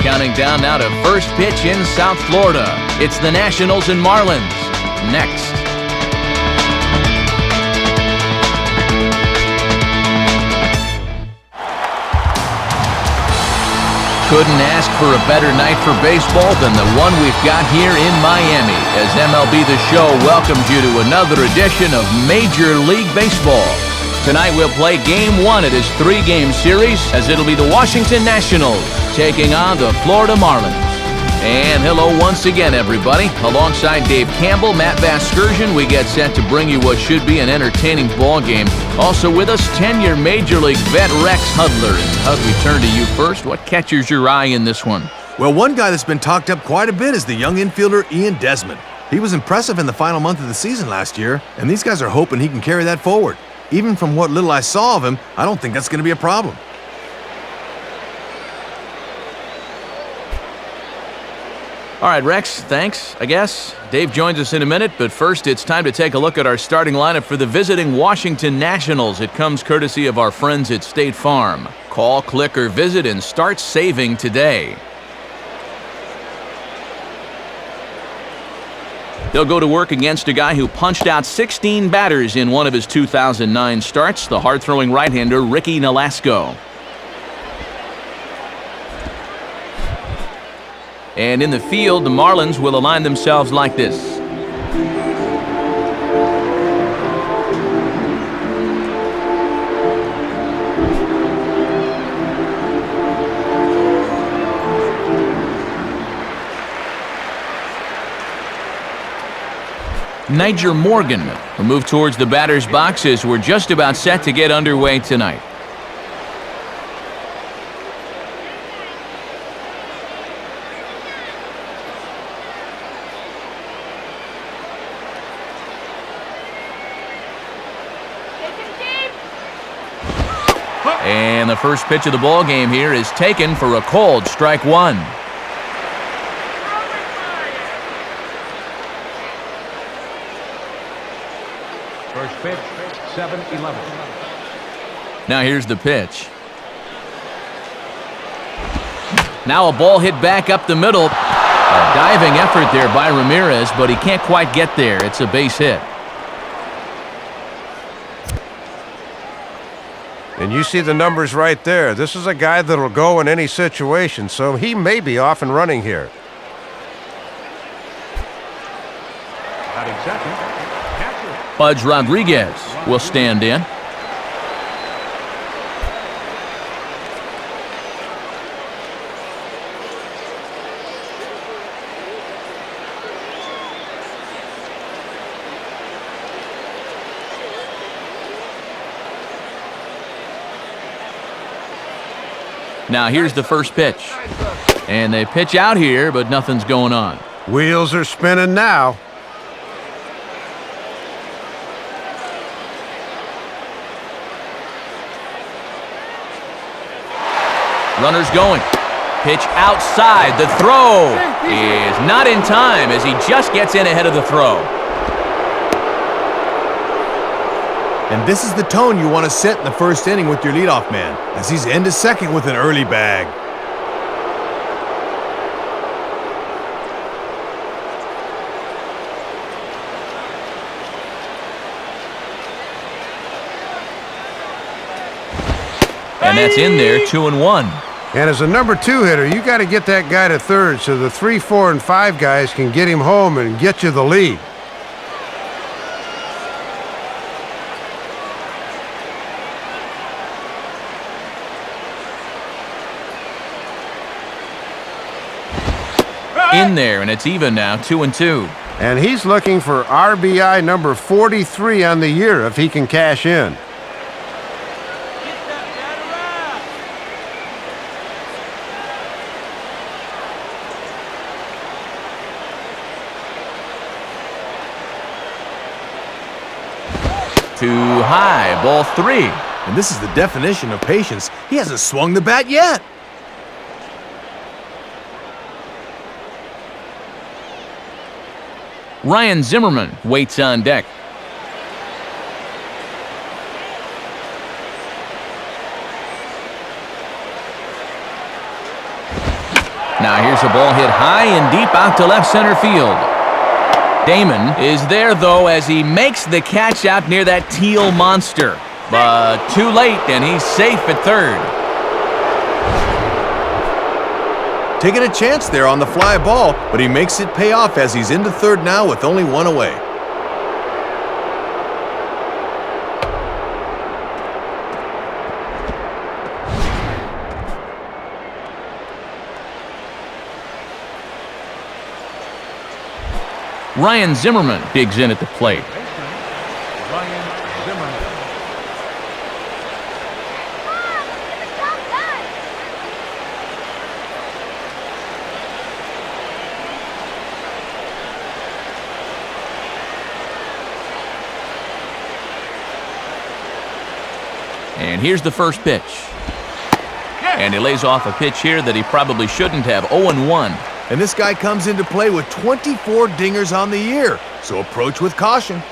Counting down now to first pitch in South Florida. It's the Nationals and Marlins. Next. Couldn't ask for a better night for baseball than the one we've got here in Miami as MLB The Show welcomes you to another edition of Major League Baseball. Tonight we'll play Game 1 of this 3-game series as it'll be the Washington Nationals taking on the Florida Marlins. And hello once again, everybody. Alongside Dave Campbell, Matt Vasgersian, we get set to bring you what should be an entertaining ball game. Also with us, 10-year Major League vet Rex Hudler. And Hud, we turn to you first. What catches your eye in this one? Well, one guy that's been talked up quite a bit is the young infielder Ian Desmond. He was impressive in the final month of the season last year, and these guys are hoping he can carry that forward. Even from what little I saw of him, I don't think that's going to be a problem. All right, Rex, thanks, I guess. Dave joins us in a minute, but first it's time to take a look at our starting lineup for the visiting Washington Nationals. It comes courtesy of our friends at State Farm. Call, click, or visit and start saving today. They'll go to work against a guy who punched out 16 batters in one of his 2009 starts, the hard-throwing right-hander Ricky Nolasco. And in the field, the Marlins will align themselves like this. Niger Morgan will move towards the batter's box as we're just about set to get underway tonight. And the first pitch of the ball game here is taken for a called strike one. First pitch, 7-11. Now here's the pitch. Now a ball hit back up the middle. A diving effort there by Ramirez, but he can't quite get there. It's a base hit. And you see the numbers right there. This is a guy that'll go in any situation, so he may be off and running here. Batting second, Pudge Rodriguez will stand in. Now here's the first pitch. And they pitch out here, but nothing's going on. Wheels are spinning now. Runners going. Pitch outside. The throw is not in time as he just gets in ahead of the throw. And this is the tone you want to set in the first inning with your leadoff man, as he's into second with an early bag. And that's in there, 2-1. And as a number 2 hitter, you got to get that guy to third so the 3, 4, and 5 guys can get him home and get you the lead. In there, and it's even now, 2-2. And he's looking for RBI number 43 on the year if he can cash in. Too high, ball 3. And this is the definition of patience. He hasn't swung the bat yet. Ryan Zimmerman waits on deck. Now here's a ball hit high and deep out to left center field. Damon is there, though, as he makes the catch out near that teal monster. But too late, and he's safe at third. Taking a chance there on the fly ball, but he makes it pay off as he's into third now with only one away. Ryan Zimmerman digs in at the plate. Ryan Zimmerman. And here's the first pitch. And he lays off a pitch here that he probably shouldn't have. 0-1. And this guy comes into play with 24 dingers on the year, so approach with caution.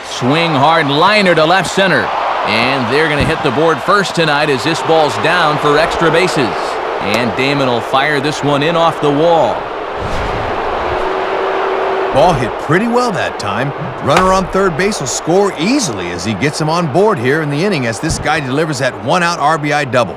Swing hard liner to left center. And they're going to hit the board first tonight as this ball's down for extra bases. And Damon will fire this one in off the wall. Ball hit pretty well that time. Runner on third base will score easily as he gets him on board here in the inning as this guy delivers that one-out RBI double.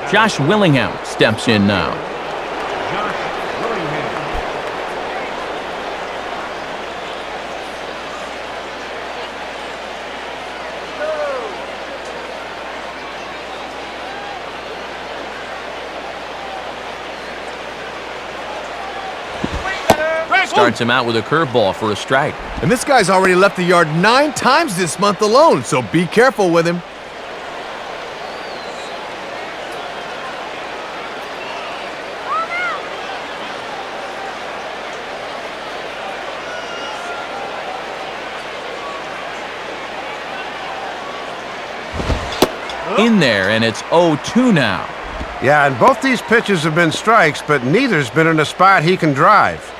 Josh Willingham steps in now. Josh Willingham. Starts him out with a curveball for a strike. And this guy's already left the yard 9 times this month alone, so be careful with him. In there, and it's 0-2 now. Yeah, and both these pitches have been strikes, but neither's been in a spot he can drive.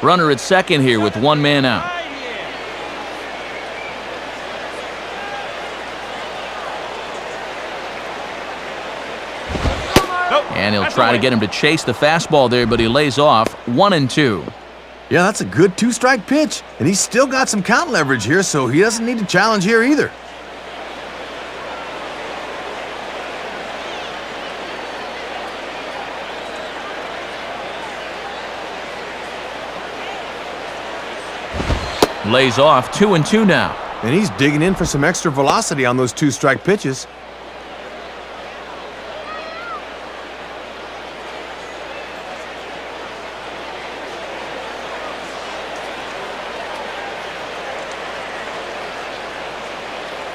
Runner at second here with one man out. And he'll try to get him to chase the fastball there, but he lays off 1-2. Yeah, that's a good 2-strike pitch, and he's still got some count leverage here, so he doesn't need to challenge here either. Lays off 2-2 now. And he's digging in for some extra velocity on those 2-strike pitches.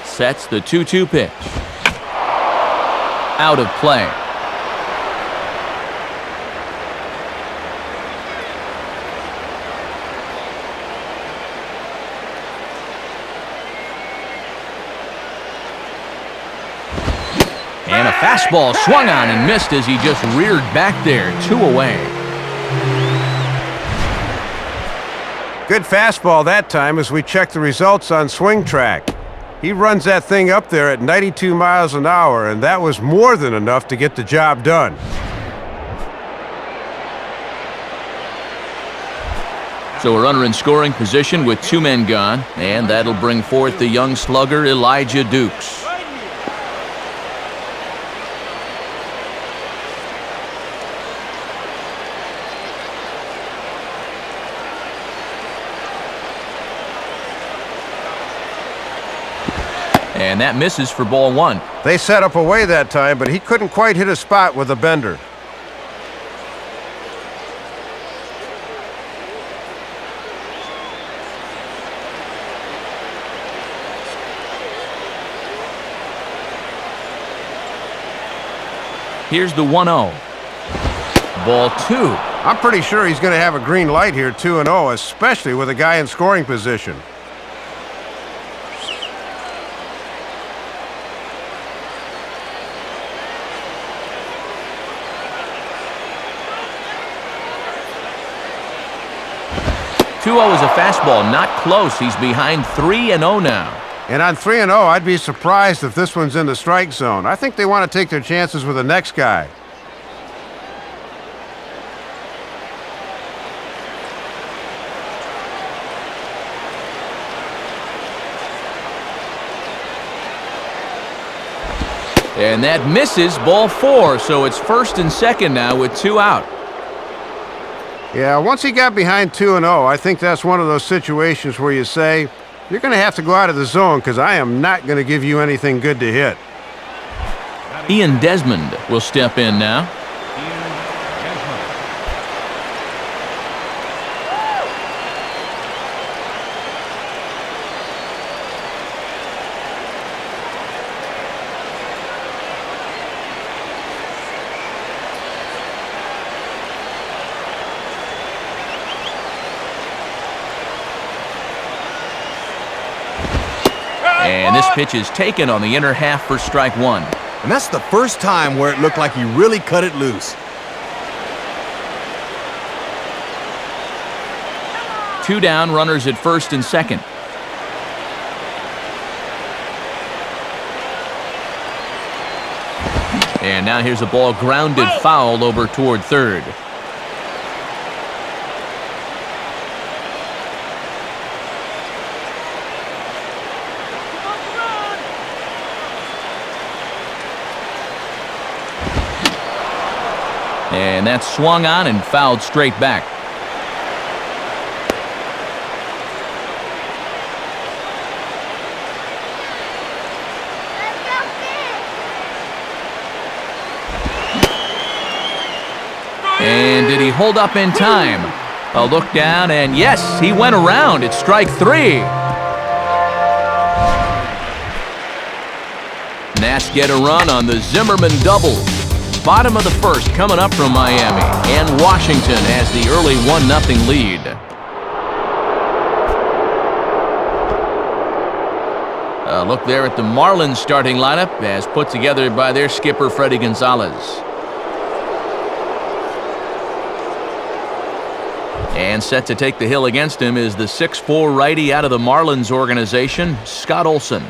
Sets the 2-2 pitch. Out of play. And a fastball swung on and missed as he just reared back there. 2 away. Good fastball that time as we check the results on Swing Track. He runs that thing up there at 92 miles an hour, and that was more than enough to get the job done. So a runner in scoring position with 2 men gone, and that'll bring forth the young slugger Elijah Dukes. And that misses for ball 1. They set up away that time, but he couldn't quite hit a spot with a bender. Here's the 1-0. Ball 2. I'm pretty sure he's going to have a green light here, 2-0, especially with a guy in scoring position. Two-0 is a fastball, not close. He's behind 3-0 now. And on 3-0, I'd be surprised if this one's in the strike zone. I think they want to take their chances with the next guy. And that misses, ball 4, so it's first and second now with 2 out. Yeah, once he got behind 2-0, I think that's one of those situations where you say, you're going to have to go out of the zone because I am not going to give you anything good to hit. Ian Desmond will step in now. And this pitch is taken on the inner half for strike 1. And that's the first time where it looked like he really cut it loose. 2 down, runners at first and second. And now here's a ball grounded foul over toward third. And that's swung on and fouled straight back. And did he hold up in time? A look down, and yes, he went around. It's strike 3. Nats get a run on the Zimmerman double. Bottom of the first coming up from Miami, and Washington has the early 1-0 lead. A look there at the Marlins starting lineup as put together by their skipper Freddie Gonzalez. And set to take the hill against him is the 6'4" righty out of the Marlins organization, Scott Olson.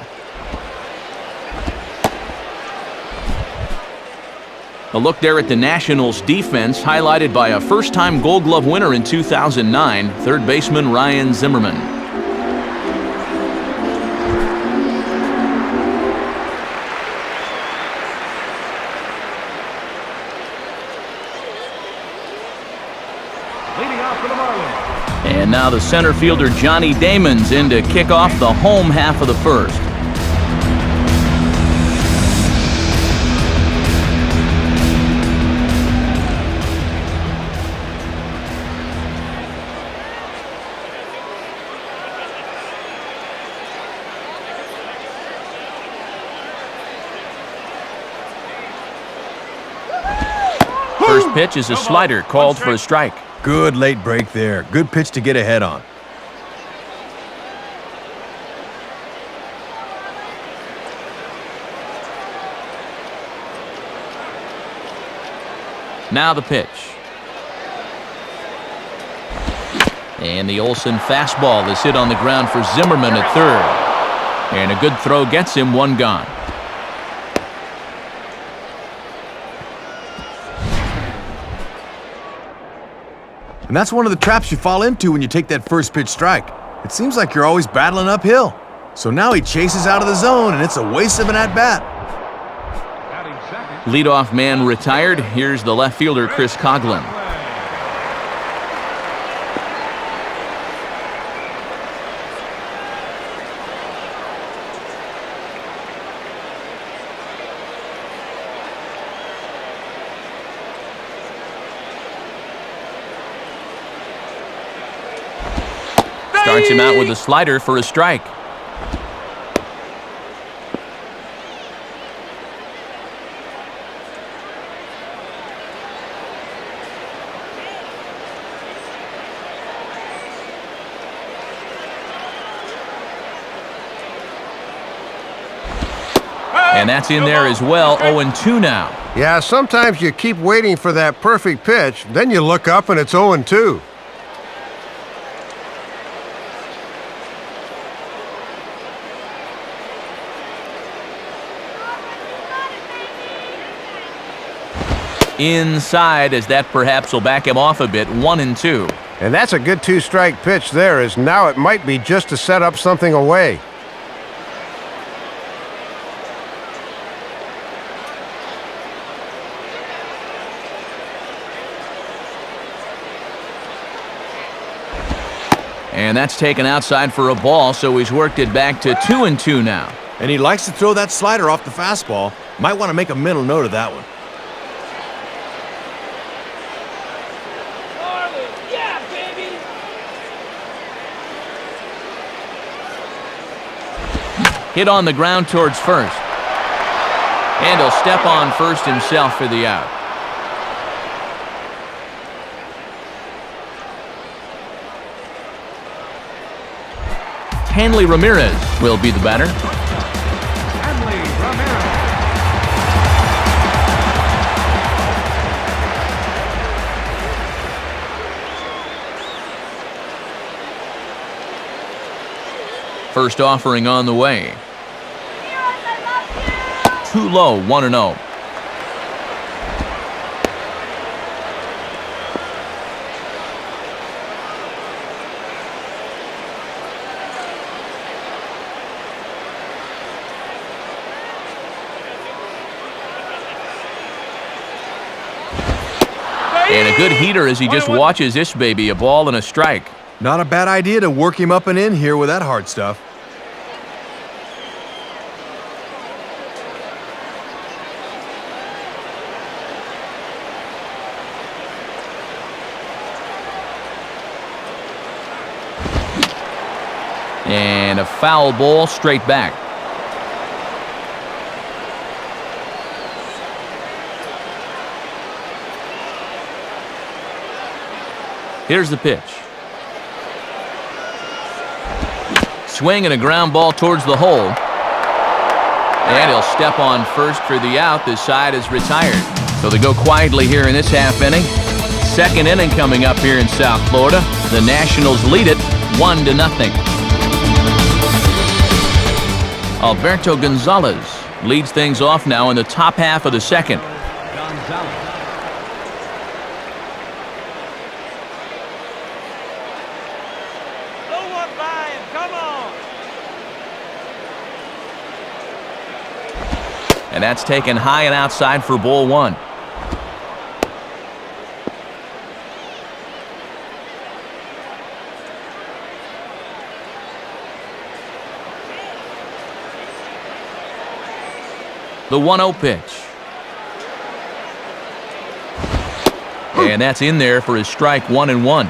A look there at the Nationals' defense, highlighted by a first-time Gold Glove winner in 2009, third baseman Ryan Zimmerman. Leading off for the Marlins. And now the center fielder Johnny Damon's in to kick off the home half of the first. First pitch is a slider called for a strike. Good late break there. Good pitch to get ahead on. Now the pitch. And the Olsen fastball is hit on the ground for Zimmerman at third. And a good throw gets him one gone. And that's one of the traps you fall into when you take that first pitch strike. It seems like you're always battling uphill. So now he chases out of the zone, and it's a waste of an at-bat. Leadoff man retired. Here's the left fielder, Chris Coughlin. Starts him out with a slider for a strike. And that's in there as well, 0-2 now. Yeah, sometimes you keep waiting for that perfect pitch, then you look up and it's 0-2. Inside, as that perhaps will back him off a bit, 1-2. And that's a good two-strike pitch there, as now it might be just to set up something away. And that's taken outside for a ball, so he's worked it back to 2-2 now. And he likes to throw that slider off the fastball. Might want to make a mental note of that one. Marlins, yeah, baby! Hit on the ground towards first. And he'll step on first himself for the out. Hanley Ramirez will be the batter. Hanley Ramirez. First offering on the way. Too low, 1-0. And a good heater as he just watches this baby, a ball and a strike. Not a bad idea to work him up and in here with that hard stuff. And a foul ball straight back. Here's the pitch. Swing and a ground ball towards the hole. And he'll step on first for the out. This side is retired. So they go quietly here in this half inning. Second inning coming up here in South Florida. The Nationals lead it 1-0. Alberto Gonzalez leads things off now in the top half of the second. Gonzalez. No one by him, come on! And that's taken high and outside for ball one. The 1-0 pitch. And that's in there for his strike, 1-1.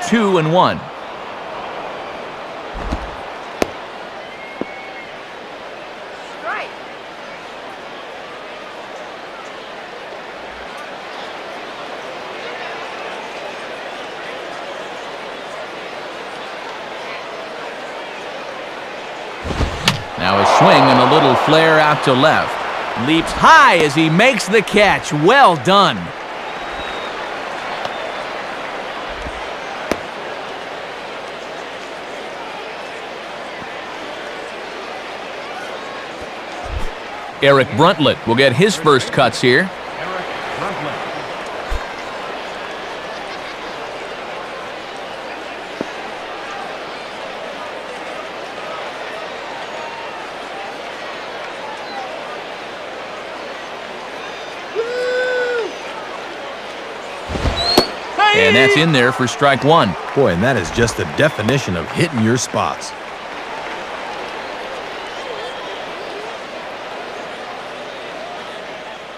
Two and one. Now a swing and a little flare out to left. Leaps high as he makes the catch. Well done. Eric Bruntlett will get his first cuts here. Eric Bruntlett. And that's in there for strike one. Boy, and that is just the definition of hitting your spots.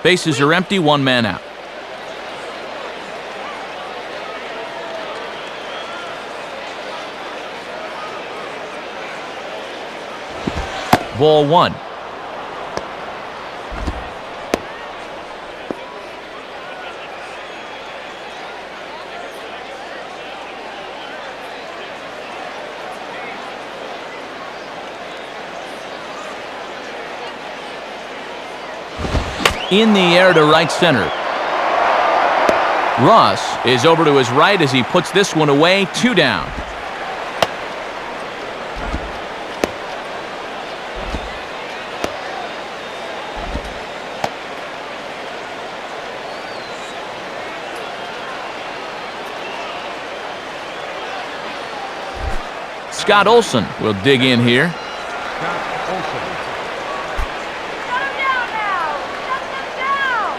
Bases are empty, one man out. Ball one. In the air to right center. Ross is over to his right as he puts this one away. 2 down. Scott Olson will dig in here. Scott Olson. Shut him down now! Shut them down!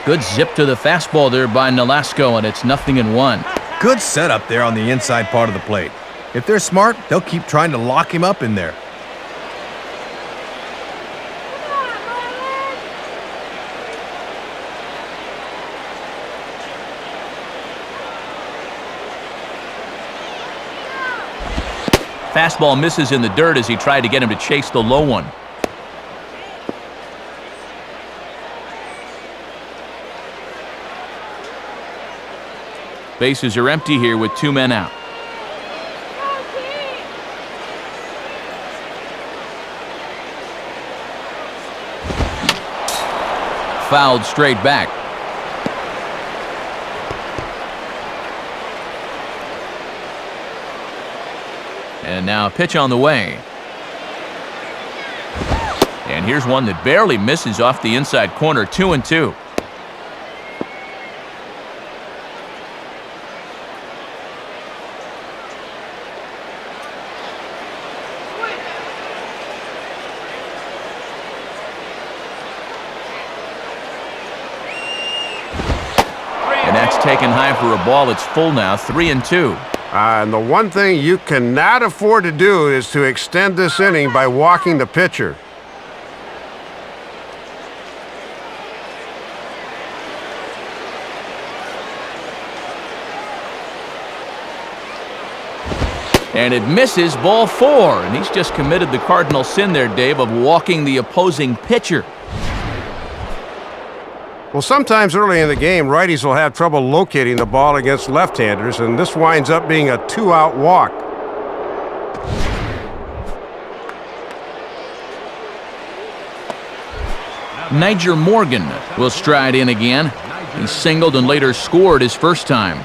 Good zip to the fastball there by Nolasco, and it's 0-1. Good setup there on the inside part of the plate. If they're smart, they'll keep trying to lock him up in there. Come on, Marlins! Fastball misses in the dirt as he tried to get him to chase the low one. Bases are empty here with 2 men out. Go team! Fouled straight back. And now a pitch on the way. And here's one that barely misses off the inside corner. 2-2. And that's taken high for a ball. It's full now. 3-2. And the one thing you cannot afford to do is to extend this inning by walking the pitcher. And it misses. Ball 4. And he's just committed the cardinal sin there, Dave, of walking the opposing pitcher. Well, sometimes early in the game, righties will have trouble locating the ball against left-handers, and this winds up being a 2-out walk. Niger Morgan will stride in again. He singled and later scored his first time.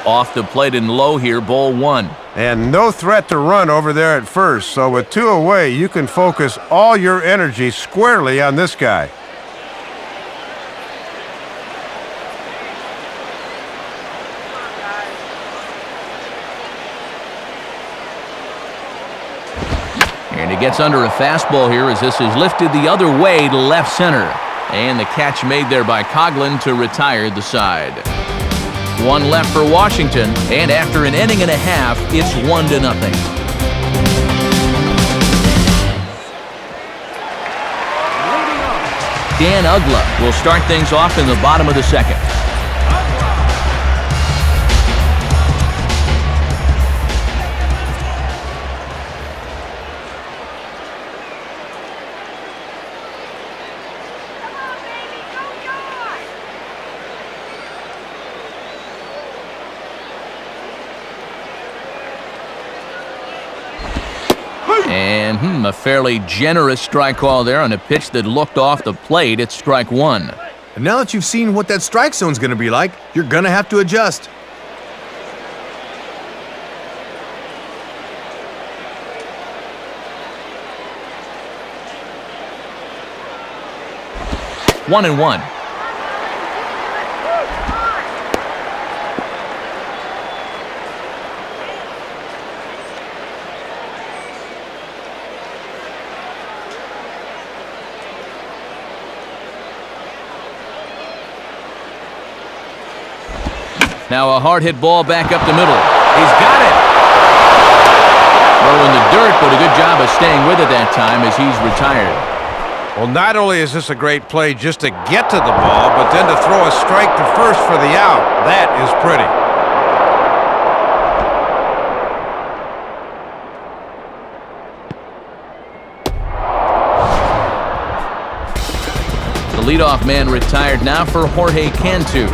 Off the plate and low here, ball 1. And no threat to run over there at first, so with 2 away, you can focus all your energy squarely on this guy. And he gets under a fastball here as this is lifted the other way to left center. And the catch made there by Coughlin to retire the side. 1 left for Washington, and after an inning and a half, it's 1-0. Dan Ugla will start things off in the bottom of the second. And a fairly generous strike call there on a pitch that looked off the plate. It's strike 1. And now that you've seen what that strike zone's going to be like, you're going to have to adjust. One and one. Now a hard hit ball back up the middle. He's got it. Throw in the dirt, but a good job of staying with it that time as he's retired. Well, not only is this a great play just to get to the ball, but then to throw a strike to first for the out. That is pretty. The leadoff man retired now for Jorge Cantu.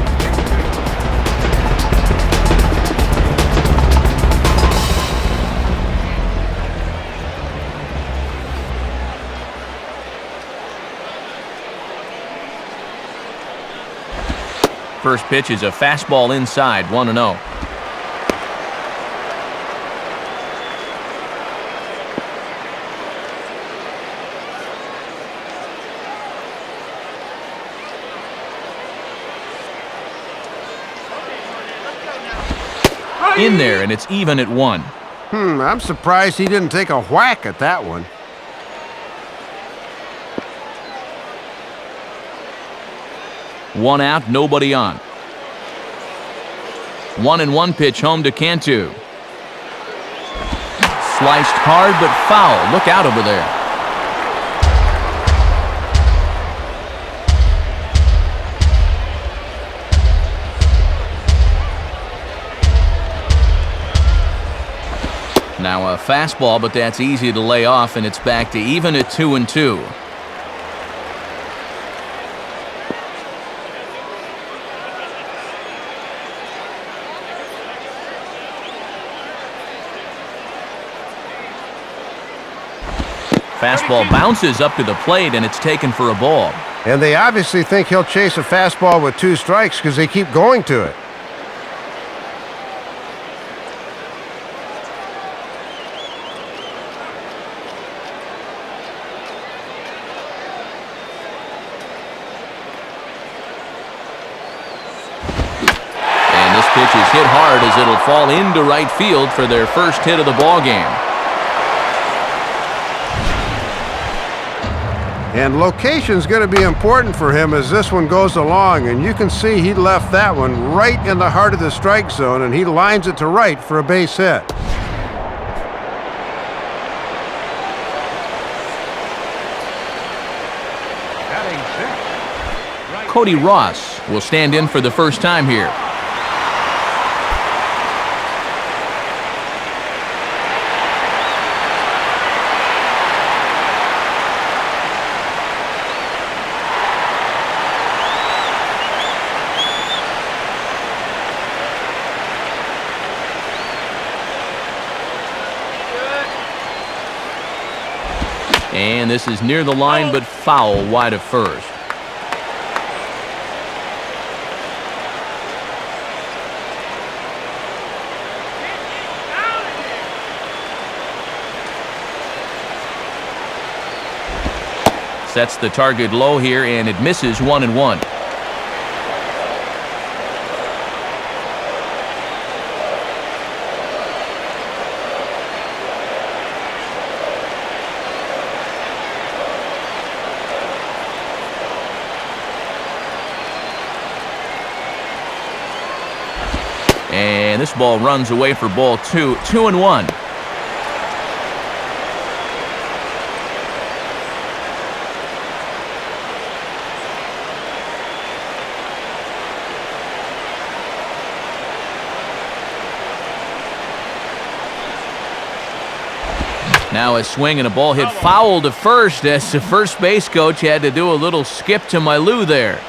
First pitch is a fastball inside, 1-0. In there, and it's even at 1. I'm surprised he didn't take a whack at that one. One out, nobody on. 1-1 pitch home to Cantu. Sliced hard but foul. Look out over there. Now a fastball, but that's easy to lay off, and it's back to even at 2-2. Fastball bounces up to the plate, and it's taken for a ball. And they obviously think he'll chase a fastball with 2 strikes because they keep going to it. And this pitch is hit hard as it'll fall into right field for their first hit of the ball game. And location's going to be important for him as this one goes along, and you can see he left that one right in the heart of the strike zone, and he lines it to right for a base hit. Cody Ross will stand in for the first time here. And this is near the line, but foul wide of first. Sets the target low here, and it misses 1-1. And this ball runs away for ball 2, 2-1. Now a swing and a ball hit foul to first as the first base coach had to do a little skip to my loo there.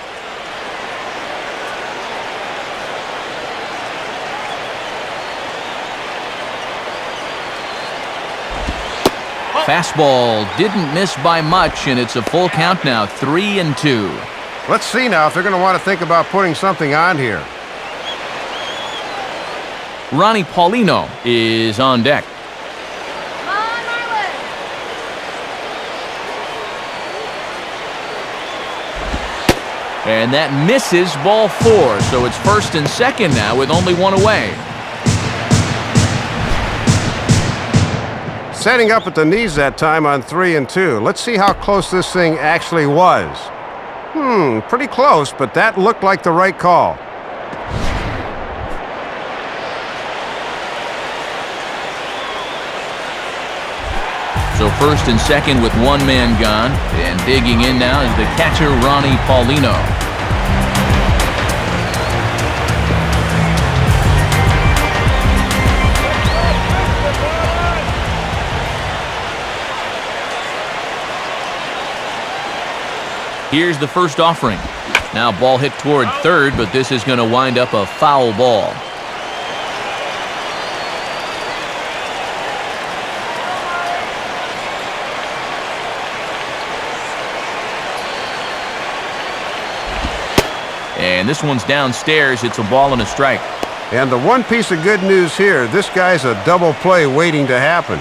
Fastball didn't miss by much, and it's a full count now, 3-2. Let's see now if they're going to want to think about putting something on here. Ronnie Paulino is on deck. Come on, Marlins! And that misses ball 4, so it's first and second now with only one away. Setting up at the knees that time on 3-2. Let's see how close this thing actually was. Pretty close, but that looked like the right call. So first and second with one man gone, and digging in now is the catcher Ronnie Paulino. Here's the first offering. Now ball hit toward third, but this is going to wind up a foul ball. And this one's downstairs. It's a ball and a strike. And the one piece of good news here, this guy's a double play waiting to happen.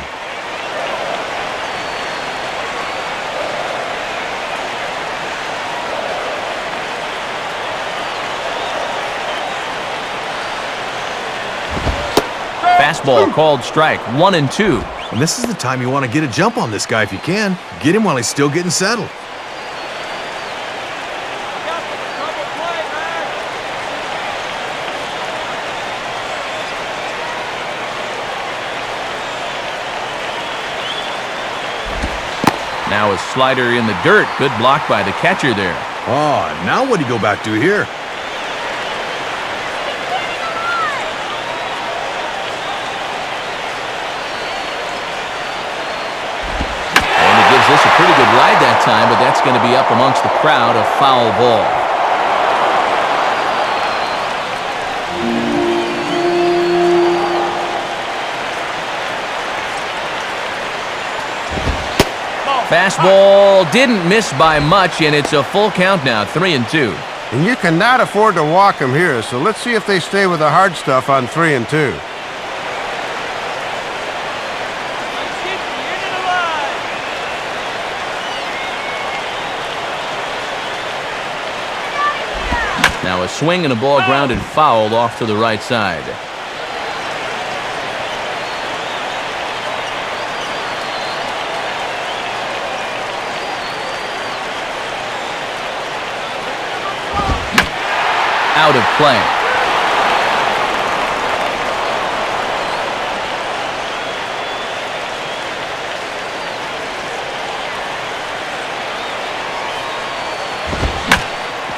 Fastball called strike, 1-2. And this is the time you want to get a jump on this guy if you can. Get him while he's still getting settled. Now a slider in the dirt. Good block by the catcher there. Oh, now what do you go back to here? This a pretty good ride that time, but that's going to be up amongst the crowd, a foul ball. Fastball didn't miss by much, and it's a full count now, 3-2. And you cannot afford to walk him here, so let's see if they stay with the hard stuff on 3-2. Now a swing and a ball grounded foul off to the right side. Out of play.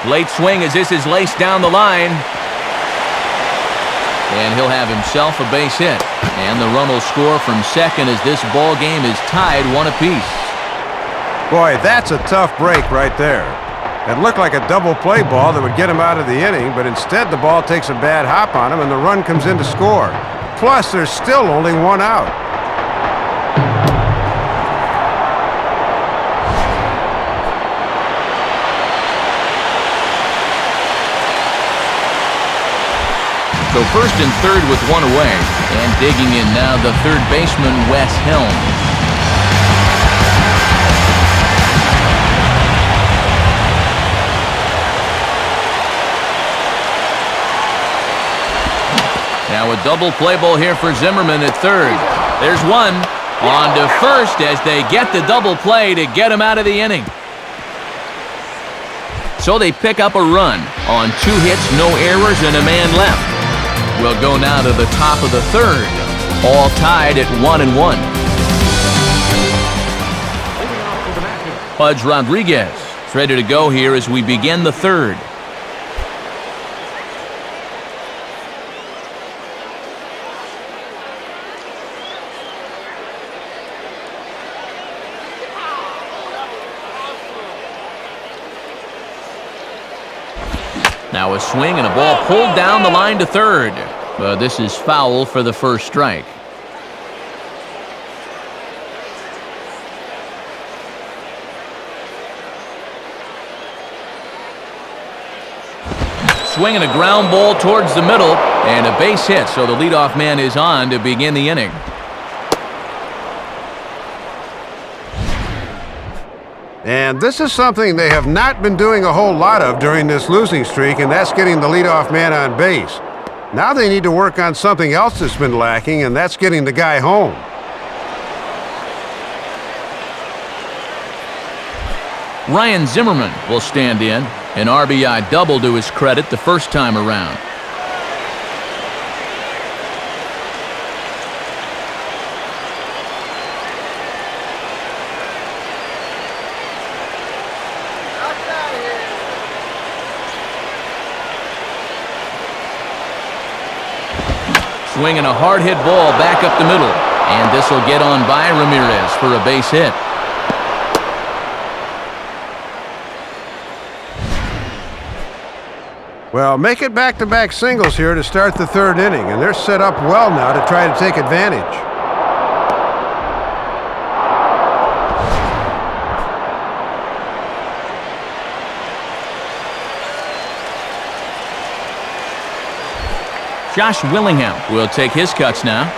Late swing as this is laced down the line. And he'll have himself a base hit. And the run will score from second as this ball game is tied 1 apiece. Boy, that's a tough break right there. It looked like a double play ball that would get him out of the inning, but instead the ball takes a bad hop on him and the run comes in to score. Plus, there's still only 1 out. So first and third with 1 away. And digging in now, the third baseman, Wes Helms. Now a double play ball here for Zimmerman at third. There's one. On to first as they get the double play to get him out of the inning. So they pick up a run on 2 hits, no errors, and a man left. We'll go now to the top of the third. All tied at 1-1. Pudge Rodriguez is ready to go here as we begin the third. Now a swing and a ball pulled down the line to third. But this is foul for the first strike. Swing and a ground ball towards the middle and a base hit. So the leadoff man is on to begin the inning. And this is something they have not been doing a whole lot of during this losing streak, and that's getting the leadoff man on base. Now they need to work on something else that's been lacking, and that's getting the guy home. Ryan Zimmerman will stand in. An RBI double to his credit the first time around. swinging a hard-hit ball back up the middle. And this will get on by Ramirez for a base hit. Well, make it back-to-back singles here to start the third inning, and they're set up well now to try to take advantage. Josh Willingham will take his cuts now.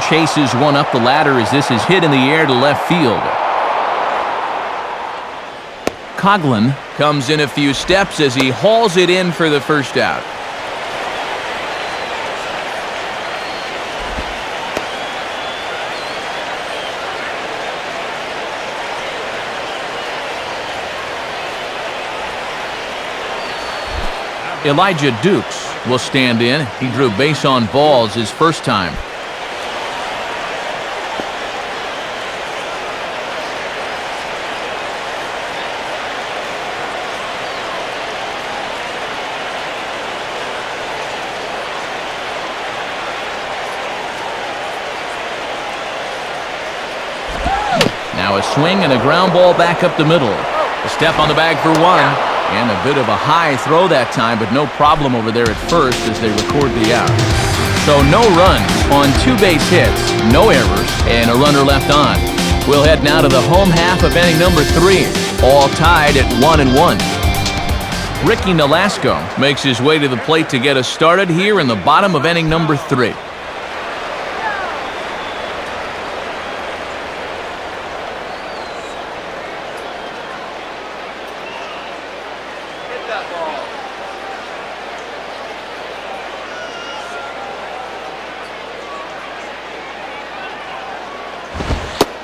Chases one up the ladder as this is hit in the air to left field. Coughlin comes in a few steps as he hauls it in for the first out. Elijah Dukes will stand in. He drew base on balls his first time. Now a swing and a ground ball back up the middle. A step on the bag for one. And a bit of a high throw that time, but no problem over there at first as they record the out. So no runs on 2 base hits, no errors, and a runner left on. We'll head now to the home half of inning number 3, all tied at 1-1. Ricky Nolasco makes his way to the plate to get us started here in the bottom of inning number 3.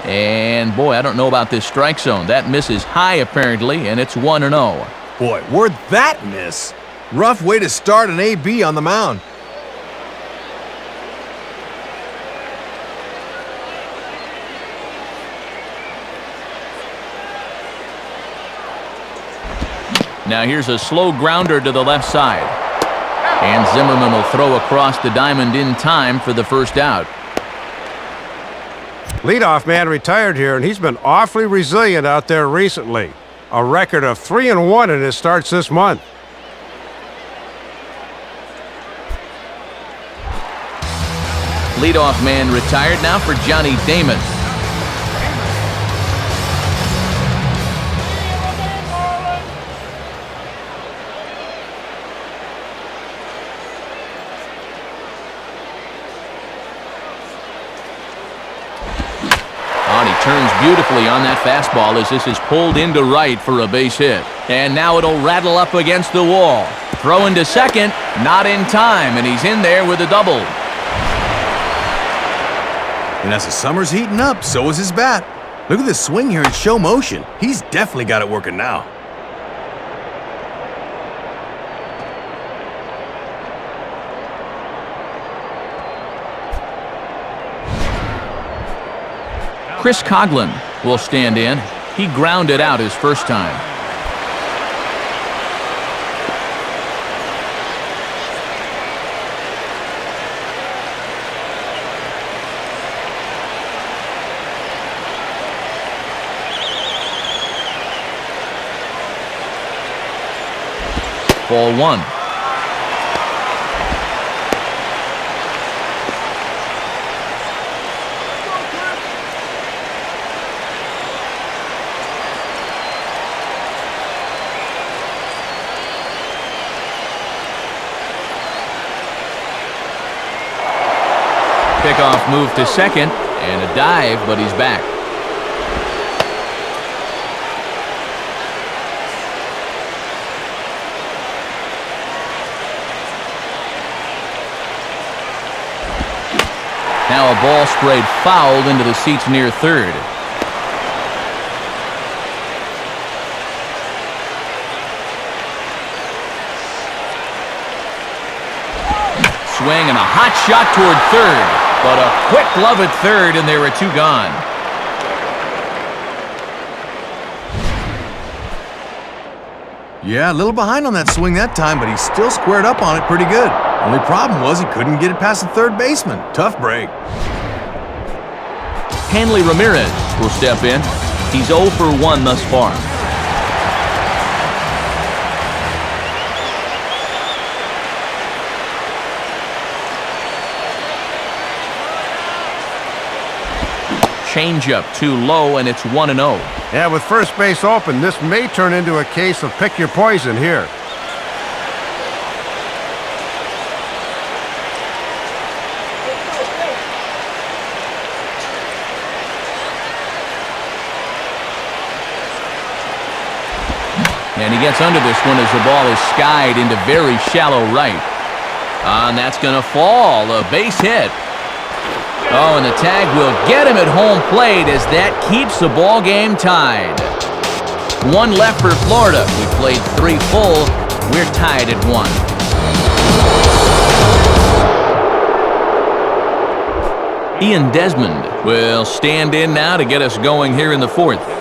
And boy, I don't know about this strike zone. That misses high apparently, and it's 1-0. Boy, where'd that miss? Rough way to start an AB on the mound. Now here's a slow grounder to the left side. And Zimmerman will throw across the diamond in time for the first out. Leadoff man retired here, and he's been awfully resilient out there recently. A record of 3-1 in his starts this month. Leadoff man retired now for Johnny Damon. Turns beautifully on that fastball as this is pulled into right for a base hit. And now it'll rattle up against the wall. Throw into second, not in time, and he's in there with a double. And as the summer's heating up, so is his bat. Look at this swing here in show motion. He's definitely got it working now. Chris Coughlin will stand in. He grounded out his first time. Ball 1. Pickoff move to second, and a dive, but he's back. Now a ball sprayed fouled into the seats near third. swing and a hot shot toward third. But a quick glove at third, and there were two gone. Yeah, a little behind on that swing that time, but he still squared up on it pretty good. Only problem was he couldn't get it past the third baseman. Tough break. Hanley Ramirez will step in. He's 0 for 1 thus far. Changeup too low, and it's 1-0. Yeah, with first base open, this may turn into a case of pick your poison here. And he gets under this one as the ball is skied into very shallow right. And that's going to fall. A base hit. Oh, and the tag will get him at home plate as that keeps the ball game tied. One left for Florida. We played 3 full. We're tied at 1. Ian Desmond will stand in now to get us going here in the 4th.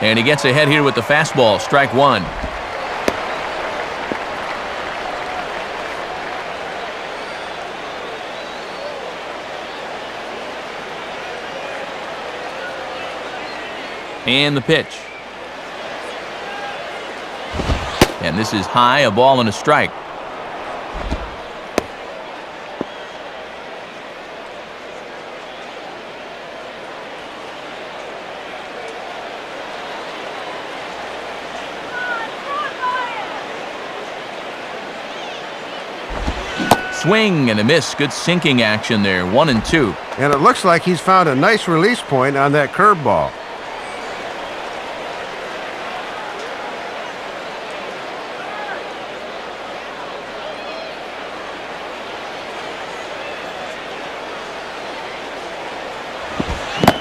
And he gets ahead here with the fastball, strike 1. And the pitch. And this is high, a ball and a strike. Swing and a miss. Good sinking action there. 1-2. And it looks like he's found a nice release point on that curveball.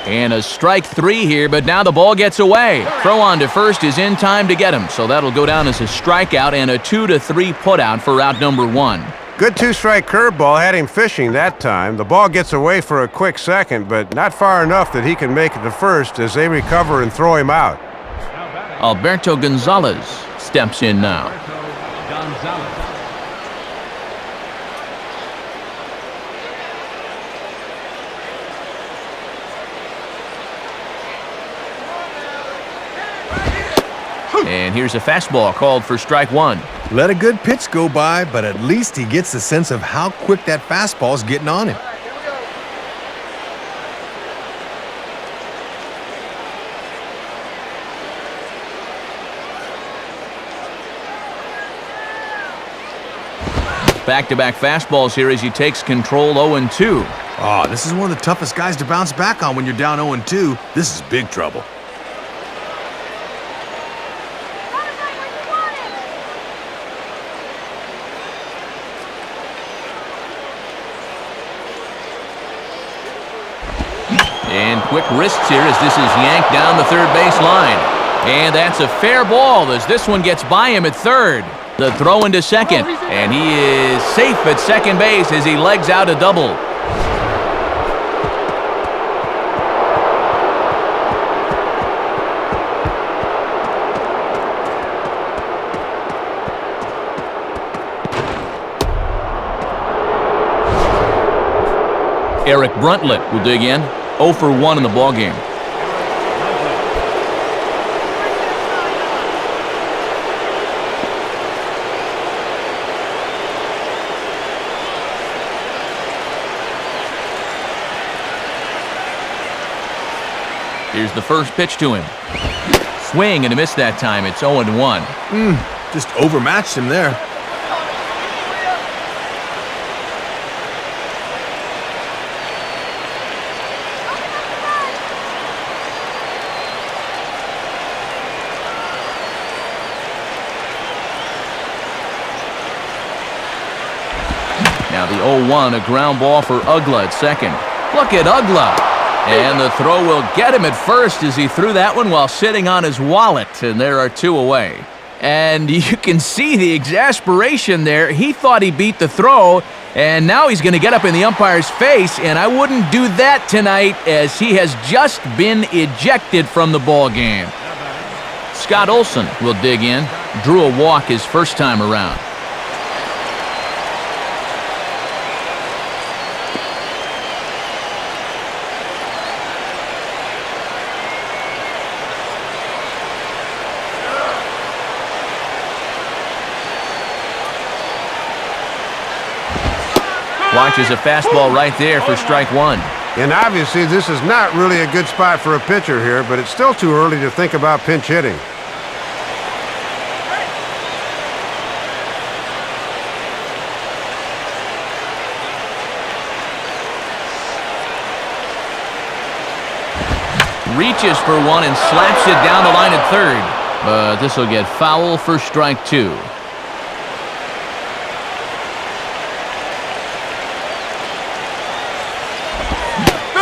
And a strike 3 here, but now the ball gets away. Throw on to first is in time to get him, so that'll go down as a strikeout and a 2-3 putout for out number 1. Good 2-strike curveball had him fishing that time. The ball gets away for a quick second, but not far enough that he can make it to first as they recover and throw him out. Alberto Gonzalez steps in now. And here's a fastball called for strike 1. Let a good pitch go by, but at least he gets the sense of how quick that fastball's getting on him. Back-to-back fastballs here as he takes control 0-2. Oh, this is one of the toughest guys to bounce back on when you're down 0-2. This is big trouble. And quick wrists here as this is yanked down the third base line. And that's a fair ball as this one gets by him at third. The throw into second, and he is safe at second base as he legs out a double. Eric Bruntlett will dig in. 0 for 1 in the ballgame. Here's the first pitch to him. Swing and a miss that time. It's 0-1. Just overmatched him there. Now the 0-1, a ground ball for Ugla at second. Look at Ugla. And the throw will get him at first as he threw that one while sitting on his wallet. And there are 2 away. And you can see the exasperation there. He thought he beat the throw, and now he's going to get up in the umpire's face, and I wouldn't do that tonight as he has just been ejected from the ball game. Scott Olson will dig in. Drew a walk his first time around. Watches a fastball right there for strike 1. And obviously this is not really a good spot for a pitcher here, but it's still too early to think about pinch hitting. Reaches for one and slaps it down the line at third. But this will get foul for strike 2.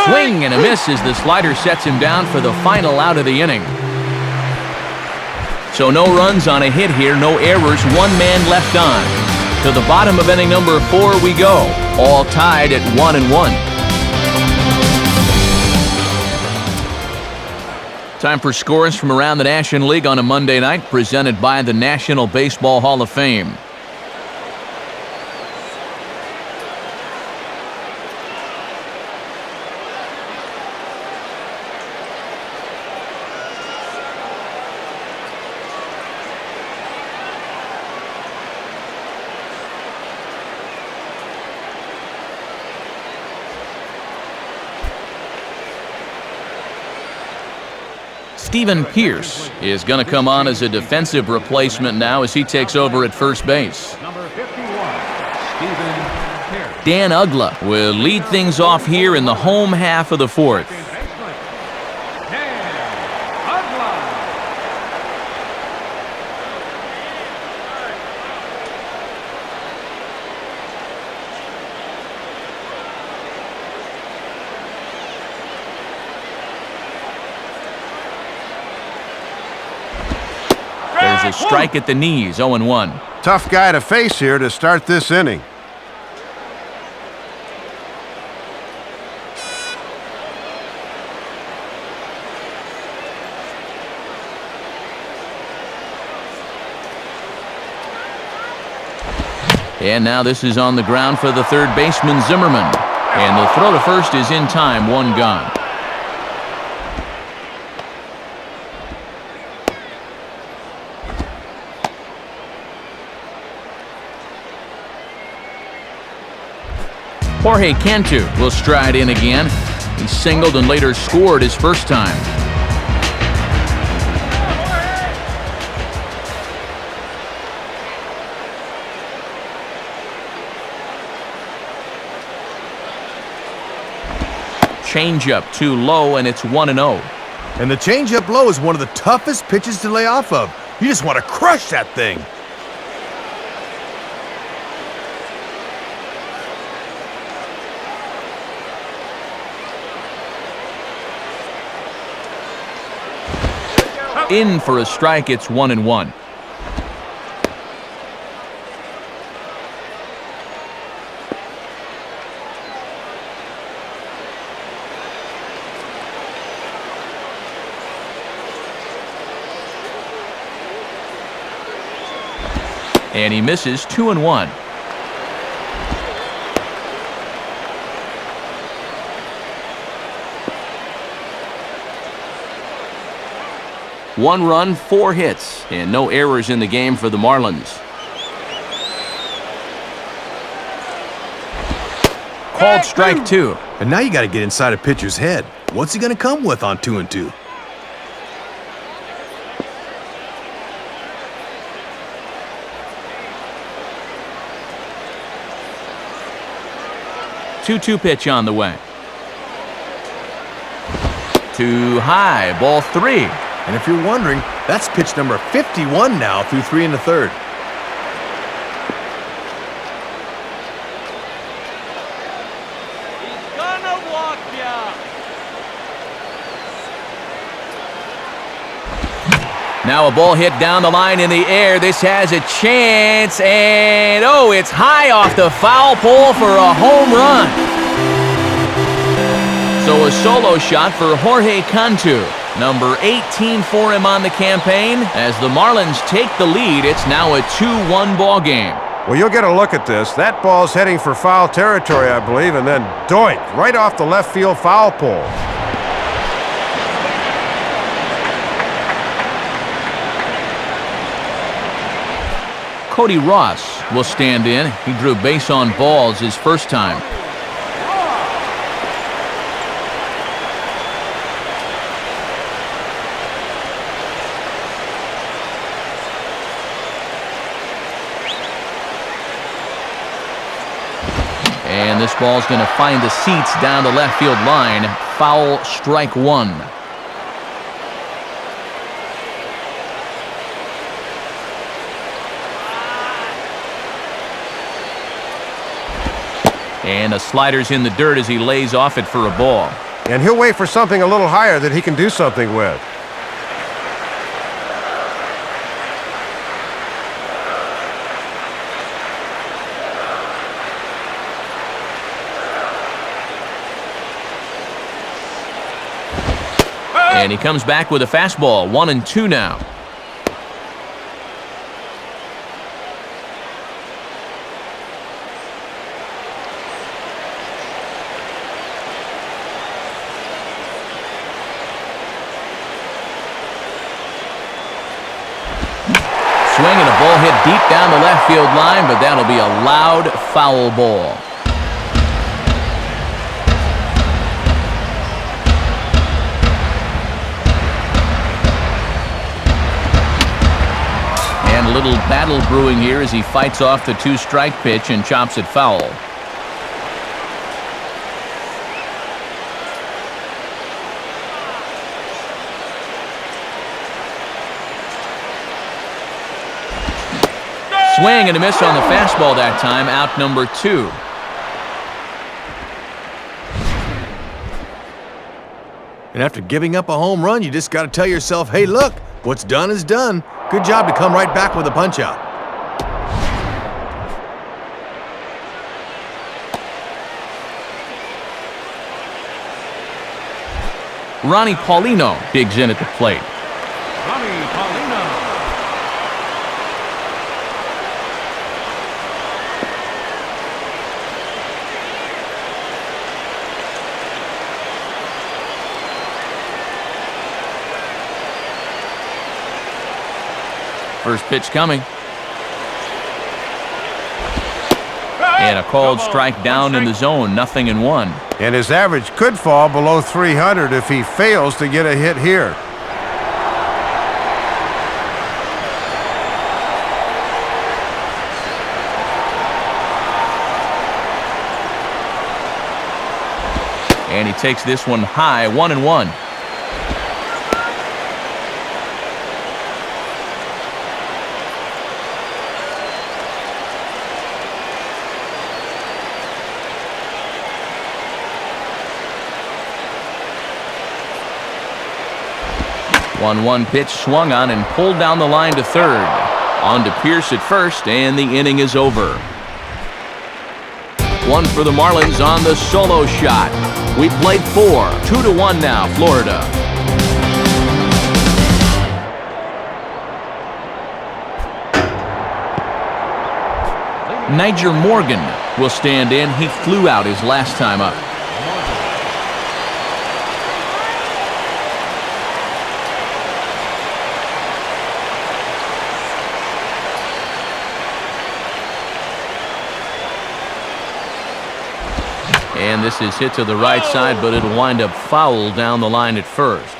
Swing and a miss as the slider sets him down for the final out of the inning. So no runs on a hit here, no errors, 1 man left on. To the bottom of inning number 4 we go, all tied at 1-1. Time for scores from around the National League on a Monday night, presented by the National Baseball Hall of Fame. Steven Pierce is going to come on as a defensive replacement now as he takes over at first base. Number 51, Steven Pierce. Dan Ugla will lead things off here in the home half of the 4th. A strike at the knees, 0-1. Tough guy to face here to start this inning. And now this is on the ground for the third baseman, Zimmerman. And the throw to first is in time, 1 gone. Jorge Cantu will stride in again. He singled and later scored his first time. Changeup too low, and it's 1-0. And the changeup low is one of the toughest pitches to lay off of. You just want to crush that thing. In for a strike, it's 1-1. And he misses, 2-1. One run, 4 hits, and no errors in the game for the Marlins. Called strike 2. And now you got to get inside a pitcher's head. What's he going to come with on 2-2? Two pitch on the way. Too high, ball 3. And if you're wondering, that's pitch number 51 now through 3 1/3. Now a ball hit down the line in the air. This has a chance, and oh, it's high off the foul pole for a home run. So a solo shot for Jorge Cantu. Number 18 for him on the campaign. As the Marlins take the lead, it's now a 2-1 ball game. Well, you'll get a look at this. That ball's heading for foul territory, I believe, and then doink, right off the left field foul pole. Cody Ross will stand in. He drew base on balls his first time. And this ball's going to find the seats down the left field line. Foul, strike one. And the slider's in the dirt as he lays off it for a ball. And he'll wait for something a little higher that he can do something with. And he comes back with a fastball. 1-2 now. Swing and a ball hit deep down the left field line, but that'll be a loud foul ball. And a little battle brewing here as he fights off the two-strike pitch and chops it foul. Swing and a miss on the fastball that time, out number 2. And after giving up a home run, you just got to tell yourself, hey, look, what's done is done. Good job to come right back with a punch-out. Ronnie Paulino digs in at the plate. Ronnie Paulino. First pitch coming. And a called strike down in the zone, 0-1. And his average could fall below 300 if he fails to get a hit here. And he takes this one high, 1-1. One pitch swung on and pulled down the line to third. On to Pierce at first, and the inning is over. One for the Marlins on the solo shot. We played 4. 2-1 now, Florida. Niger Morgan will stand in. He flew out his last time up. And this is hit to the right side, but it'll wind up foul down the line at first.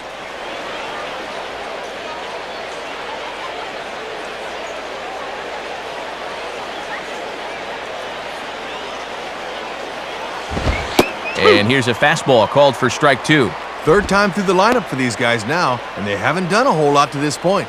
And here's a fastball called for strike 2. Third time through the lineup for these guys now, and they haven't done a whole lot to this point.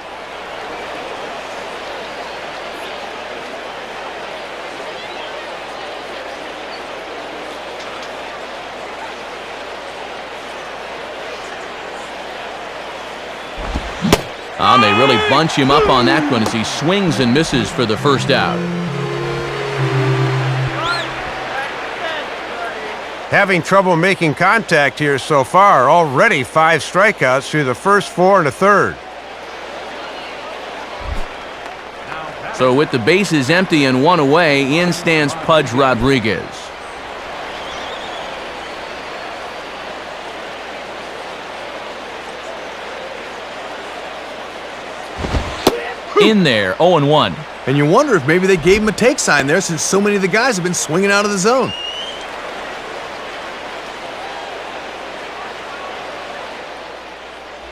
And they really bunch him up on that one as he swings and misses for the first out. Having trouble making contact here so far. Already 5 strikeouts through the first 4 and a third. So with the bases empty and 1 away, in stands Pudge Rodriguez. In there, 0-1. And you wonder if maybe they gave him a take sign there since so many of the guys have been swinging out of the zone.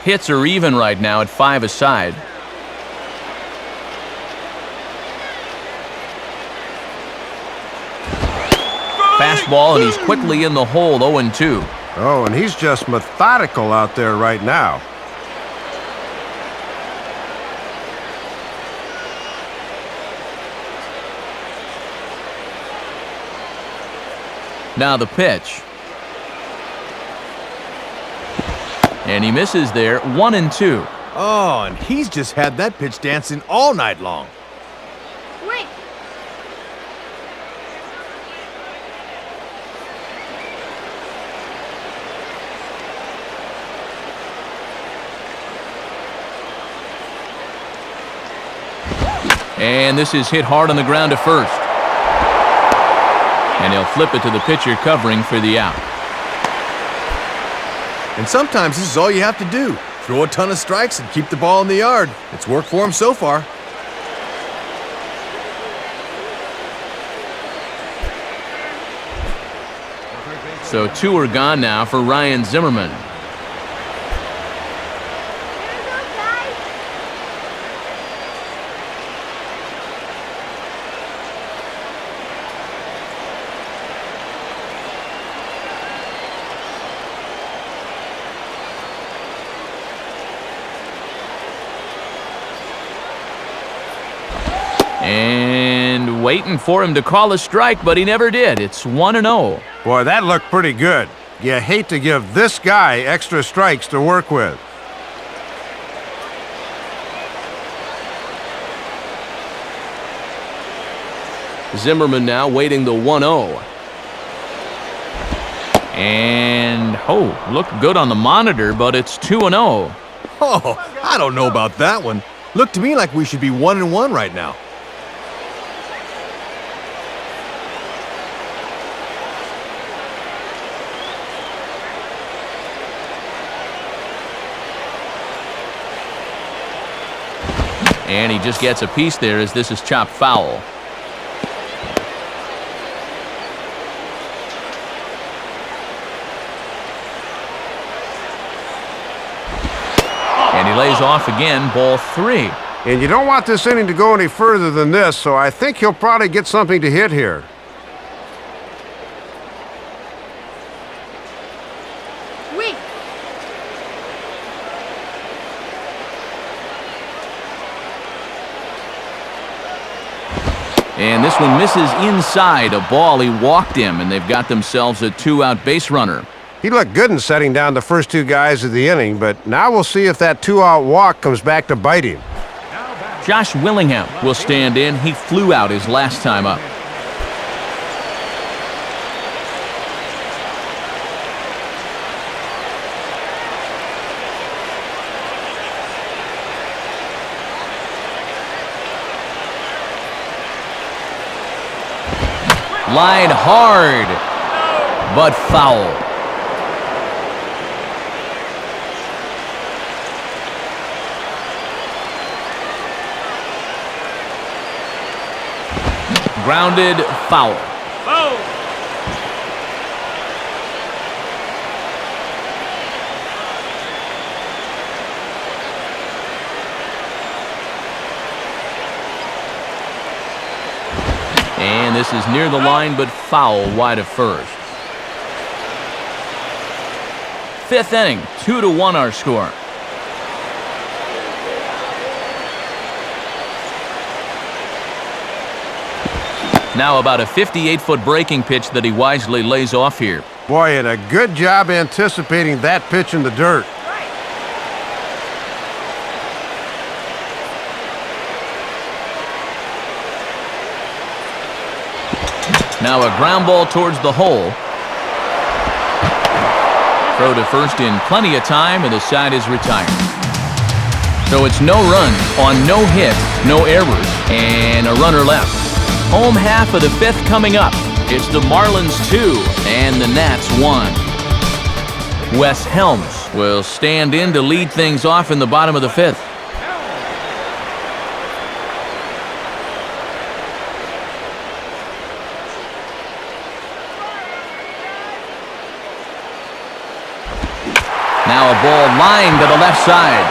Hits are even right now at 5 aside. Fastball, and he's quickly in the hole, 0-2. Oh, and he's just methodical out there right now. Now the pitch. And he misses there, 1-2. Oh, and he's just had that pitch dancing all night long. Wait. And this is hit hard on the ground to first. And he'll flip it to the pitcher covering for the out. And sometimes this is all you have to do. Throw a ton of strikes and keep the ball in the yard. It's worked for him so far. So 2 are gone now for Ryan Zimmerman. Here goes, guys. And waiting for him to call a strike, but he never did. It's 1-0. Boy, that looked pretty good. You hate to give this guy extra strikes to work with. Zimmerman now waiting the 1-0. And, oh, looked good on the monitor, but it's 2-0. Oh, I don't know about that one. Looked to me like we should be 1-1 right now. And he just gets a piece there as this is chopped foul. And he lays off again, ball 3. And you don't want this inning to go any further than this, so I think he'll probably get something to hit here. Wait. And this one misses inside a ball. He walked him, and they've got themselves a 2-out base runner. He looked good in setting down the first 2 guys of the inning, but now we'll see if that 2-out walk comes back to bite him. Josh Willingham will stand in. He flew out his last time up. Line hard, but foul. Grounded, foul. And this is near the line, but foul wide of first. 5th inning, 2-1 our score. Now about a 58-foot breaking pitch that he wisely lays off here. Boy, and a good job anticipating that pitch in the dirt. Now a ground ball towards the hole. Throw to first in plenty of time, and the side is retired. So it's no runs on no hit, no errors, and a runner left. Home half of the fifth coming up. It's the Marlins 2 and the Nats 1. Wes Helms will stand in to lead things off in the bottom of the fifth. Now a ball lined to the left side,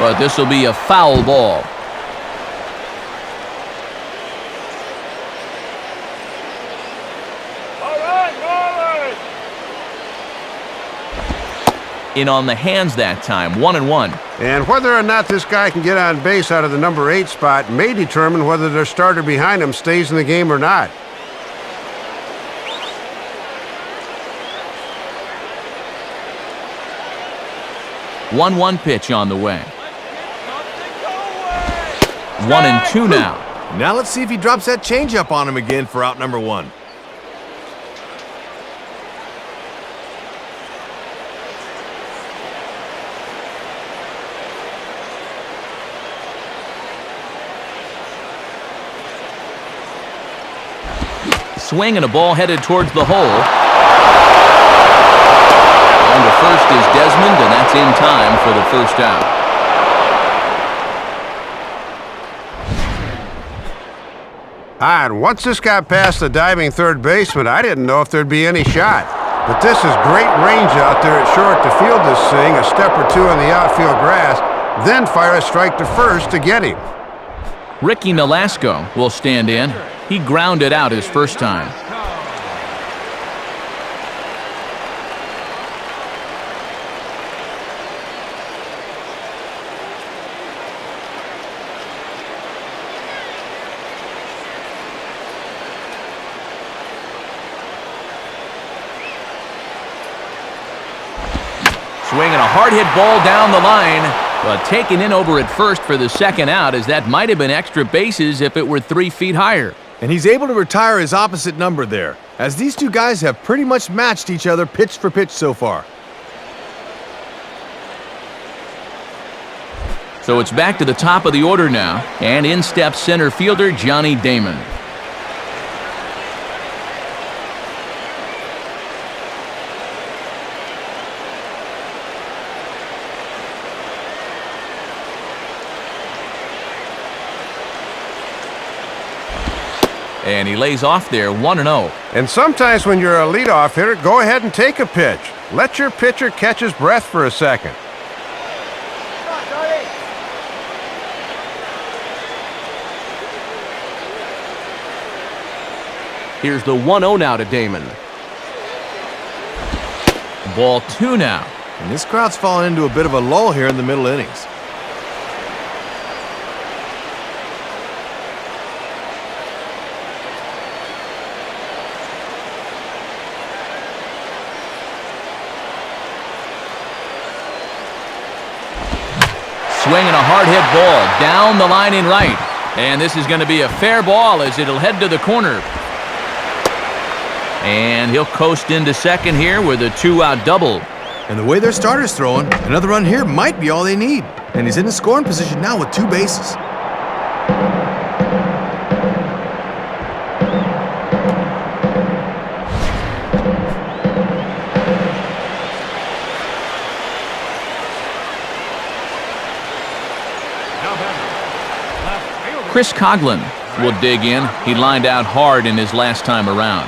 but this will be a foul ball. In on the hands that time, 1-1. And whether or not this guy can get on base out of the number 8 spot may determine whether their starter behind him stays in the game or not. One pitch on the way. 1-2 now. Now let's see if he drops that changeup on him again for out number 1. Swing and a ball headed towards the hole. On to first is Desmond, and that's in time for the first out. And once this got past the diving third baseman, I didn't know if there'd be any shot. But this is great range out there at short to field this thing a step or two on the outfield grass, then fire a strike to first to get him. Ricky Nolasco will stand in. He grounded out his first time. Swinging a hard-hit ball down the line, but taken in over at first for the second out, as that might have been extra bases if it were 3 feet higher. And he's able to retire his opposite number there, as these two guys have pretty much matched each other pitch for pitch so far. So it's back to the top of the order now, and in steps center fielder Johnny Damon. And he lays off there, 1-0. And sometimes when you're a leadoff hitter, go ahead and take a pitch. Let your pitcher catch his breath for a second. Here's the 1-0 now to Damon. Ball 2 now. And this crowd's fallen into a bit of a lull here in the middle innings. Swinging a hard-hit ball down the line in right. And this is going to be a fair ball as it'll head to the corner. And he'll coast into second here with a 2-out double. And the way their starter's throwing, another run here might be all they need. And he's in a scoring position now with 2 bases. Chris Coughlin will dig in. He lined out hard in his last time around.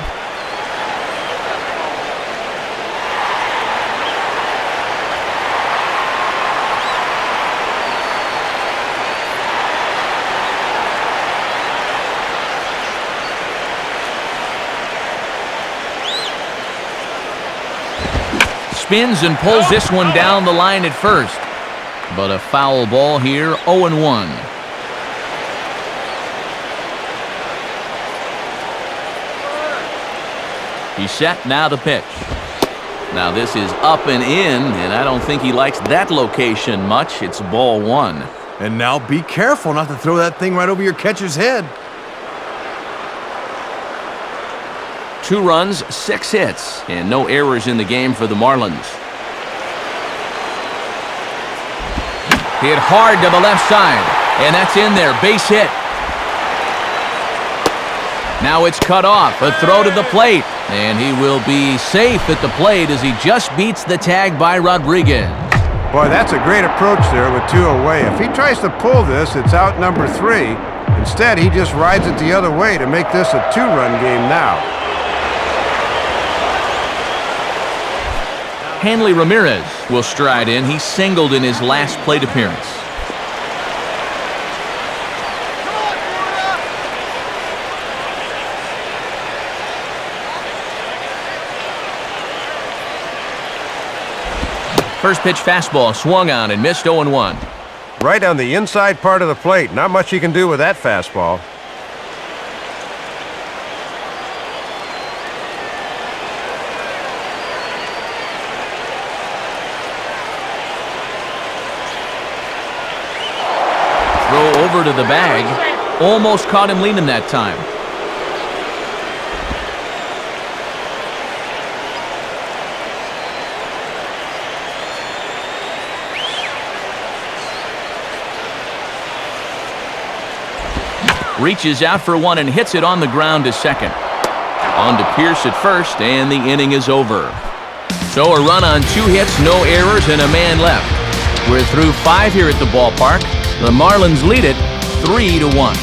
Spins and pulls this one down the line at first. But a foul ball here, 0-1. He's set, now the pitch. Now this is up and in, and I don't think he likes that location much. It's ball 1. And now be careful not to throw that thing right over your catcher's head. 2 runs, 6 hits, and no errors in the game for the Marlins. Hit hard to the left side, and that's in there, base hit. Now it's cut off, a throw to the plate, and he will be safe at the plate as he just beats the tag by Rodriguez. Boy, that's a great approach there with 2 away. If he tries to pull this, it's out number 3. Instead, he just rides it the other way to make this a 2-run game now. Hanley Ramirez will stride in. He singled in his last plate appearance. First pitch fastball swung on and missed 0-1. Right on the inside part of the plate. Not much you can do with that fastball. Throw over to the bag. Almost caught him leaning that time. Reaches out for one and hits it on the ground to second. On to Pierce at first, and the inning is over. So a run on 2 hits, no errors, and a man left. We're through 5 here at the ballpark. The Marlins lead it 3-1.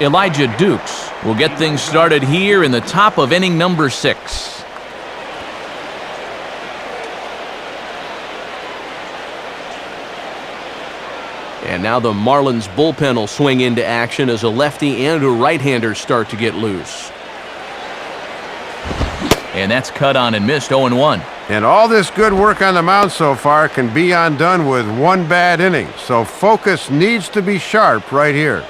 Elijah Dukes will get things started here in the top of inning number 6. And now the Marlins bullpen will swing into action as a lefty and a right-hander start to get loose. And that's cut on and missed 0-1. And all this good work on the mound so far can be undone with 1 bad inning. So focus needs to be sharp right here.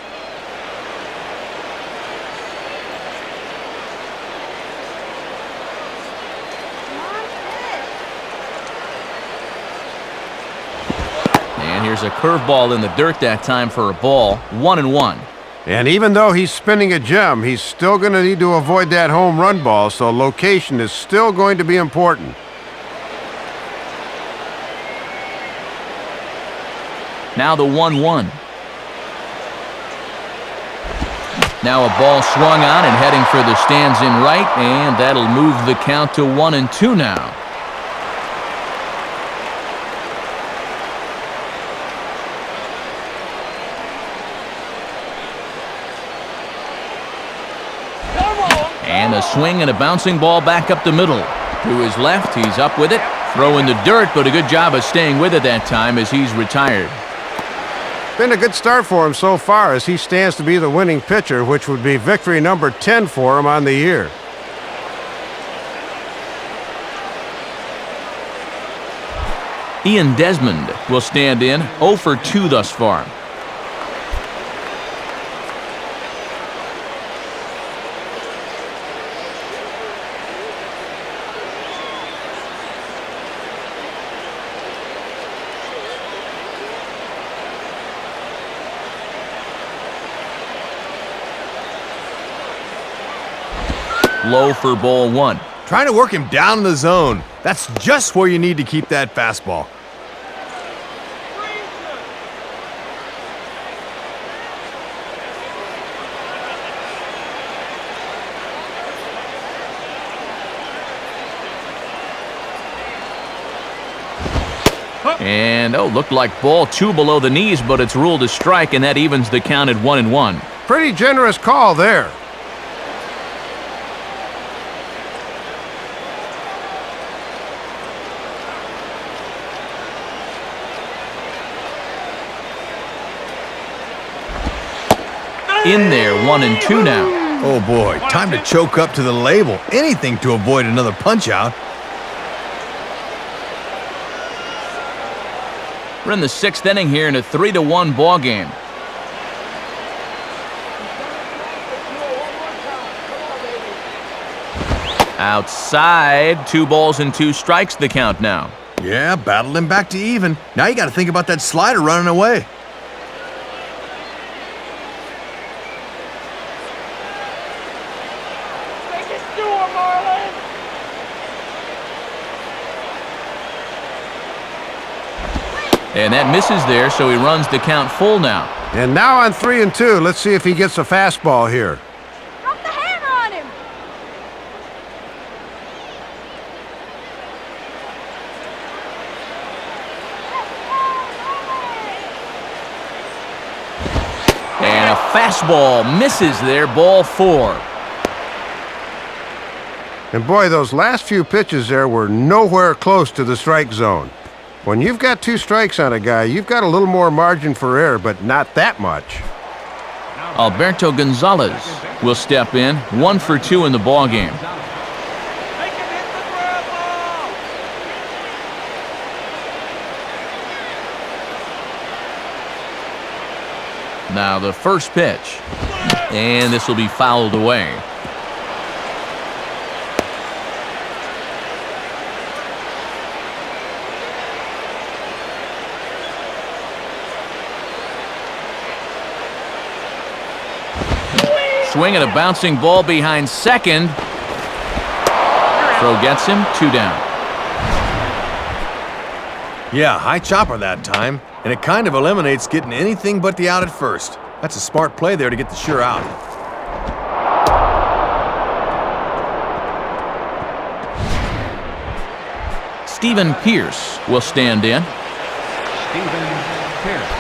Here's a curveball in the dirt that time for a ball. 1-1. And even though he's spinning a gem, he's still going to need to avoid that home run ball, so location is still going to be important. Now the 1-1. Now a ball swung on and heading for the stands in right, and that'll move the count to 1-2 now. And a swing and a bouncing ball back up the middle. To his left, he's up with it. Throw in the dirt, but a good job of staying with it that time as he's retired. Been a good start for him so far as he stands to be the winning pitcher, which would be victory number 10 for him on the year. Ian Desmond will stand in, 0 for 2 thus far. Low for ball 1. Trying to work him down in the zone. That's just where you need to keep that fastball. And, looked like ball 2 below the knees, but it's ruled a strike, and that evens the count at 1-1. Pretty generous call there. In there, 1-2 now. Oh boy, time to choke up to the label. Anything to avoid another punch-out. We're in the 6th inning here in a 3-1 ball game. Outside, 2 balls and 2 strikes the count now. Yeah, battled him back to even. Now you got to think about that slider running away. And that misses there, so he runs the count full now. And now on 3-2, let's see if he gets a fastball here. Drop the hammer on him. And a fastball misses there, ball 4. And boy, those last few pitches there were nowhere close to the strike zone. When you've got 2 strikes on a guy, you've got a little more margin for error, but not that much. Alberto Gonzalez will step in, 1 for 2 in the ballgame. Make him hit the ground ball. Now the first pitch, and this will be fouled away. Swing and a bouncing ball behind second. Throw gets him, 2 down. Yeah, high chopper that time, and it kind of eliminates getting anything but the out at first. That's a smart play there to get the sure out. Stephen Pierce will stand in. Stephen Pierce.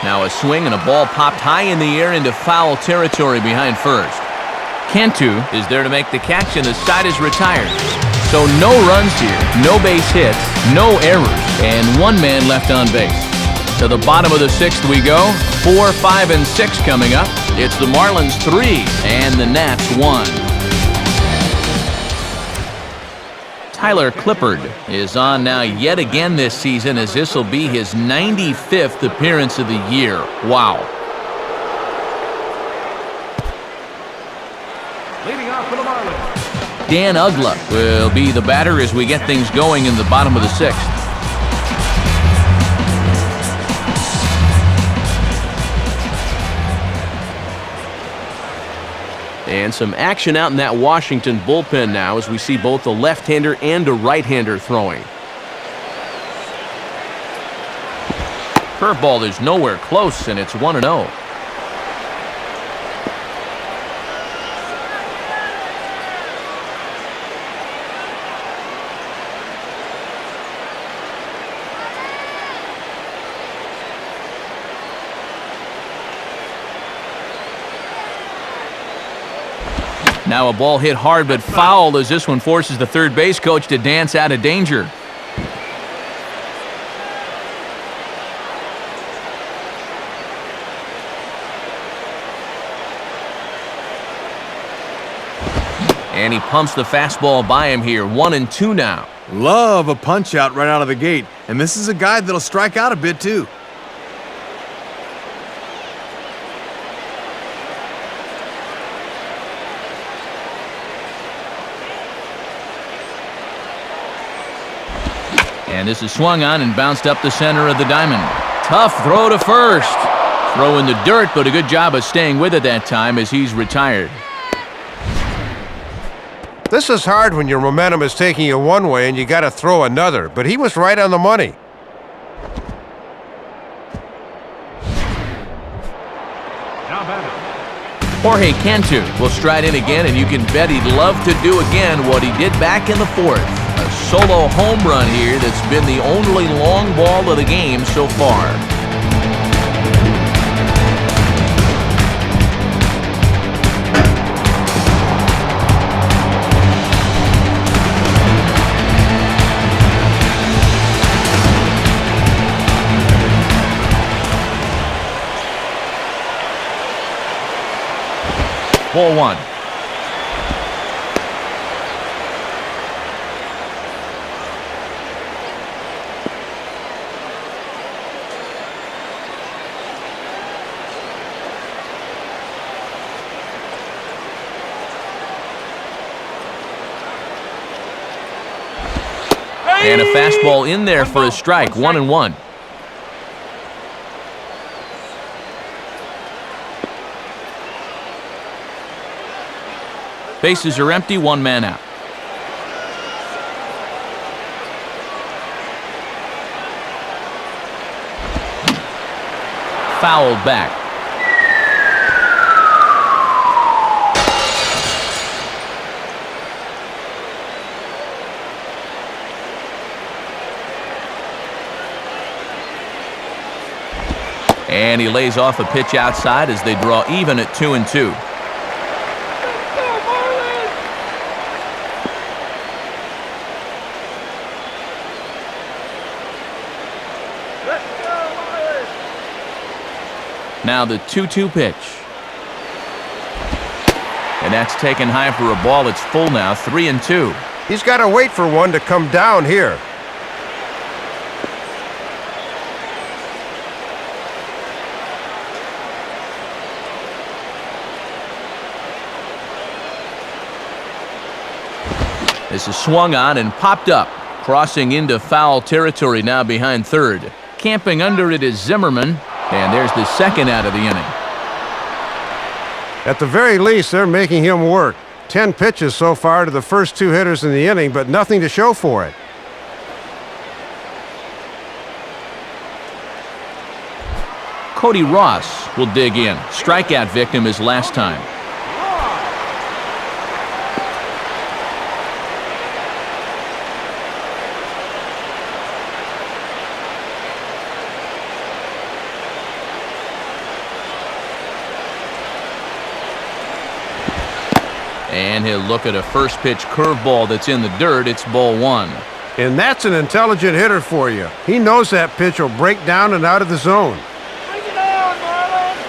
Now a swing and a ball popped high in the air into foul territory behind first. Cantu is there to make the catch, and the side is retired. So no runs here, no base hits, no errors, and 1 man left on base. To the bottom of the 6th we go. 4, 5, and 6 coming up. It's the Marlins 3 and the Nats 1. Tyler Clippard is on now yet again this season, as this will be his 95th appearance of the year. Wow. Leading off for the Marlins. Dan Ugla will be the batter as we get things going in the bottom of the 6th. And some action out in that Washington bullpen now, as we see both a left-hander and a right-hander throwing. Curveball is nowhere close, and it's 1-0. Now a ball hit hard but foul, as this one forces the third base coach to dance out of danger. And he pumps the fastball by him here. 1-2 now. Love a punch out right out of the gate, and this is a guy that'll strike out a bit too. And this is swung on and bounced up the center of the diamond. Tough throw to first. Throw in the dirt, but a good job of staying with it that time as he's retired. This is hard when your momentum is taking you one way and you got to throw another, but he was right on the money. Now batting. Jorge Cantu will stride in again, and you can bet he'd love to do again what he did back in the 4th. A solo home run here that's been the only long ball of the game so far. Ball 1. And a fastball in there for a strike. 1-1. Bases are empty, one man out. Fouled back. And he lays off a pitch outside as they draw even at 2-2. Now the 2-2 pitch. And that's taken high for a ball. It's full now, 3-2. He's got to wait for one to come down here. This is swung on and popped up, crossing into foul territory now behind third. Camping under it is Zimmerman, and there's the second out of the inning. At the very least, they're making him work. 10 pitches so far to the first two hitters in the inning, but nothing to show for it. Cody Ross will dig in. Strikeout victim his last time. And he'll look at a first pitch curveball that's in the dirt. It's ball one. And that's an intelligent hitter for you. He knows that pitch will break down and out of the zone. Bring it on, Marlins!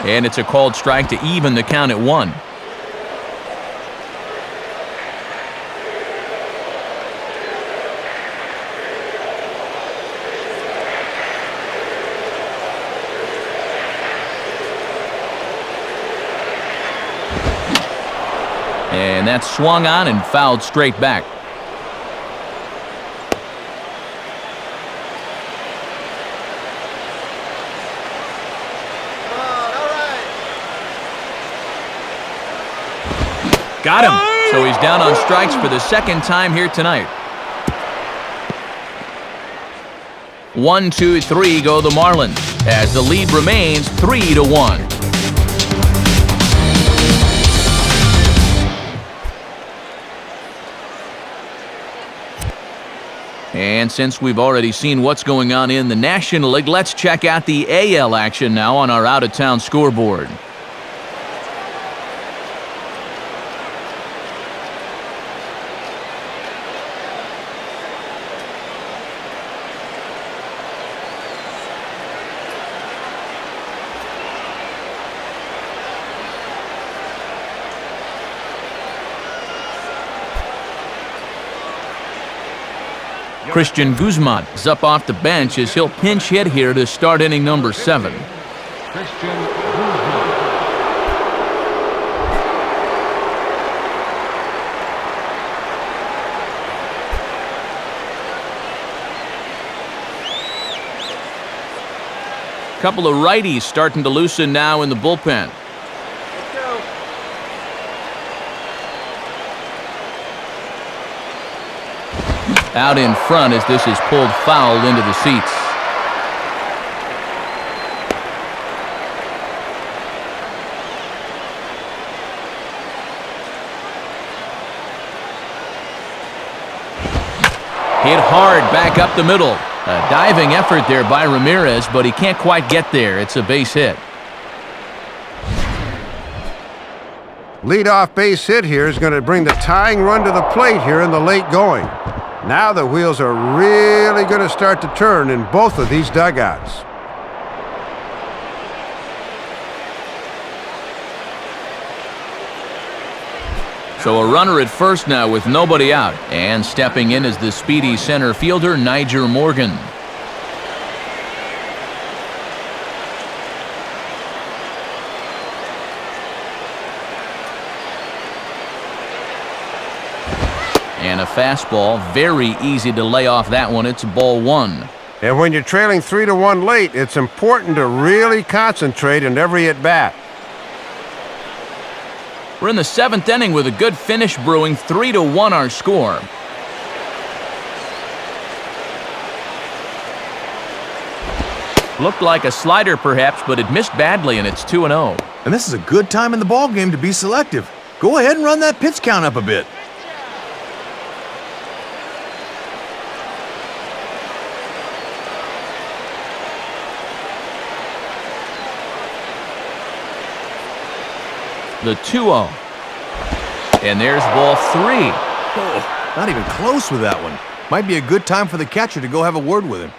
And it's a called strike to even the count at 1. And that's swung on and fouled straight back. Got him. So he's down on strikes for the second time here tonight. 1, 2, 3 go the Marlins as the lead remains 3-1. And since we've already seen what's going on in the National League, let's check out the AL action now on our out-of-town scoreboard. Christian Guzman is up off the bench as he'll pinch hit here to start inning number 7. Couple of righties starting to loosen now in the bullpen. Out in front as this is pulled foul into the seats. Hit hard back up the middle. A diving effort there by Ramirez, but he can't quite get there. It's a base hit. Leadoff base hit here is going to bring the tying run to the plate here in the late going. Now the wheels are really going to start to turn in both of these dugouts. So a runner at first now with nobody out. And stepping in is the speedy center fielder, Niger Morgan. And a fastball, very easy to lay off that one. It's ball one. And when you're trailing 3-1 late, it's important to really concentrate in every at-bat. We're in the 7th inning with a good finish brewing. 3-1 our score. Looked like a slider perhaps, but it missed badly, and it's 2-0. And this is a good time in the ball game to be selective. Go ahead and run that pitch count up a bit. The 2-0. And there's ball 3. Oh, not even close with that one. Might be a good time for the catcher to go have a word with him.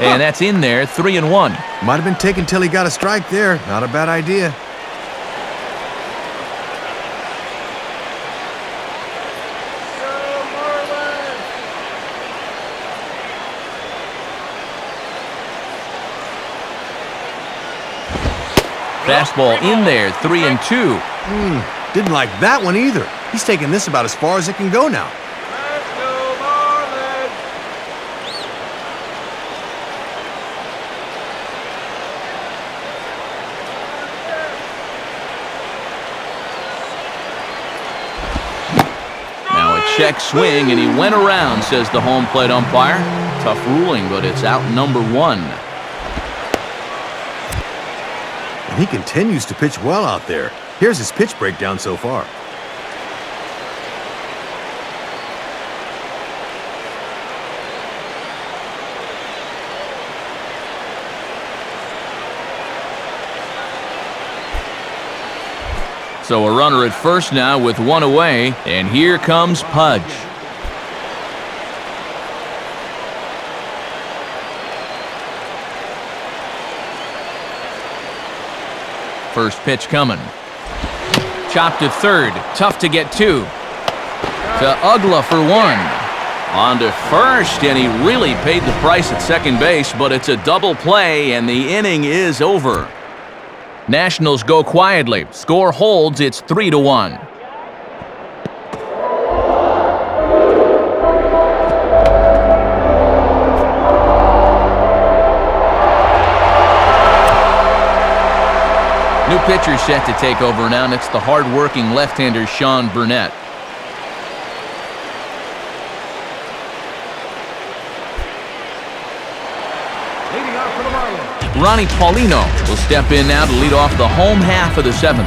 And that's in there, 3-1. Might have been taken till he got a strike there. Not a bad idea. Fastball in there, 3-2. Didn't like that one either. He's taking this about as far as it can go now. Let's go, Marlins! Now a check swing, and he went around, says the home plate umpire. Tough ruling, but it's out number 1. And he continues to pitch well out there. Here's his pitch breakdown so far. So a runner at first now with 1 away, and here comes Pudge. First pitch coming. Chopped to third. Tough to get to. To Ugla for 1. On to first, and he really paid the price at second base, but it's a double play, and the inning is over. Nationals go quietly. Score holds. It's 3-1. New pitcher set to take over now, and it's the hard-working left-hander Sean Burnett. Leading off for the Marlins. Ronnie Paulino will step in now to lead off the home half of the 7th.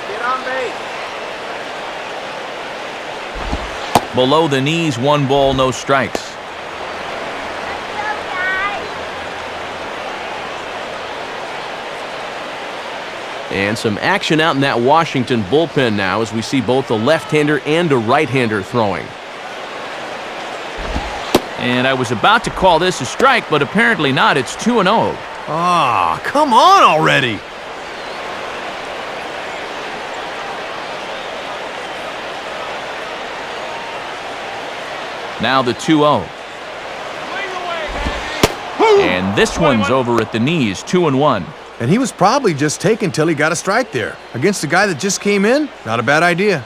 Get on base. Below the knees, 1 ball, no strikes. And some action out in that Washington bullpen now as we see both a left-hander and a right-hander throwing. And I was about to call this a strike, but apparently not. It's 2-0. Ah, come on already. Now the 2-0. And this one's over at the knees, 2-1. And he was probably just taken till he got a strike there. Against a guy that just came in, not a bad idea.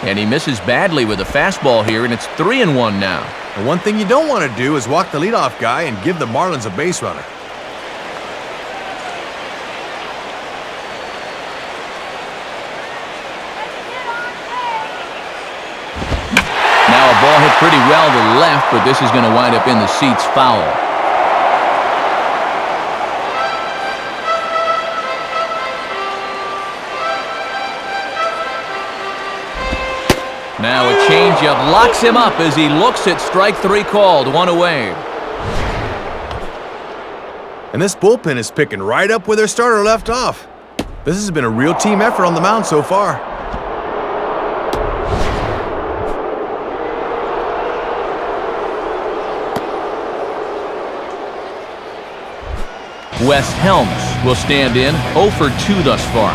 And he misses badly with a fastball here, and it's 3-1 now. And one thing you don't want to do is walk the leadoff guy and give the Marlins a base runner. Now a ball hit pretty well to left, but this is going to wind up in the seats foul. Now a changeup locks him up as he looks at strike 3 called, 1 away. And this bullpen is picking right up where their starter left off. This has been a real team effort on the mound so far. Wes Helms will stand in, 0 for 2 thus far.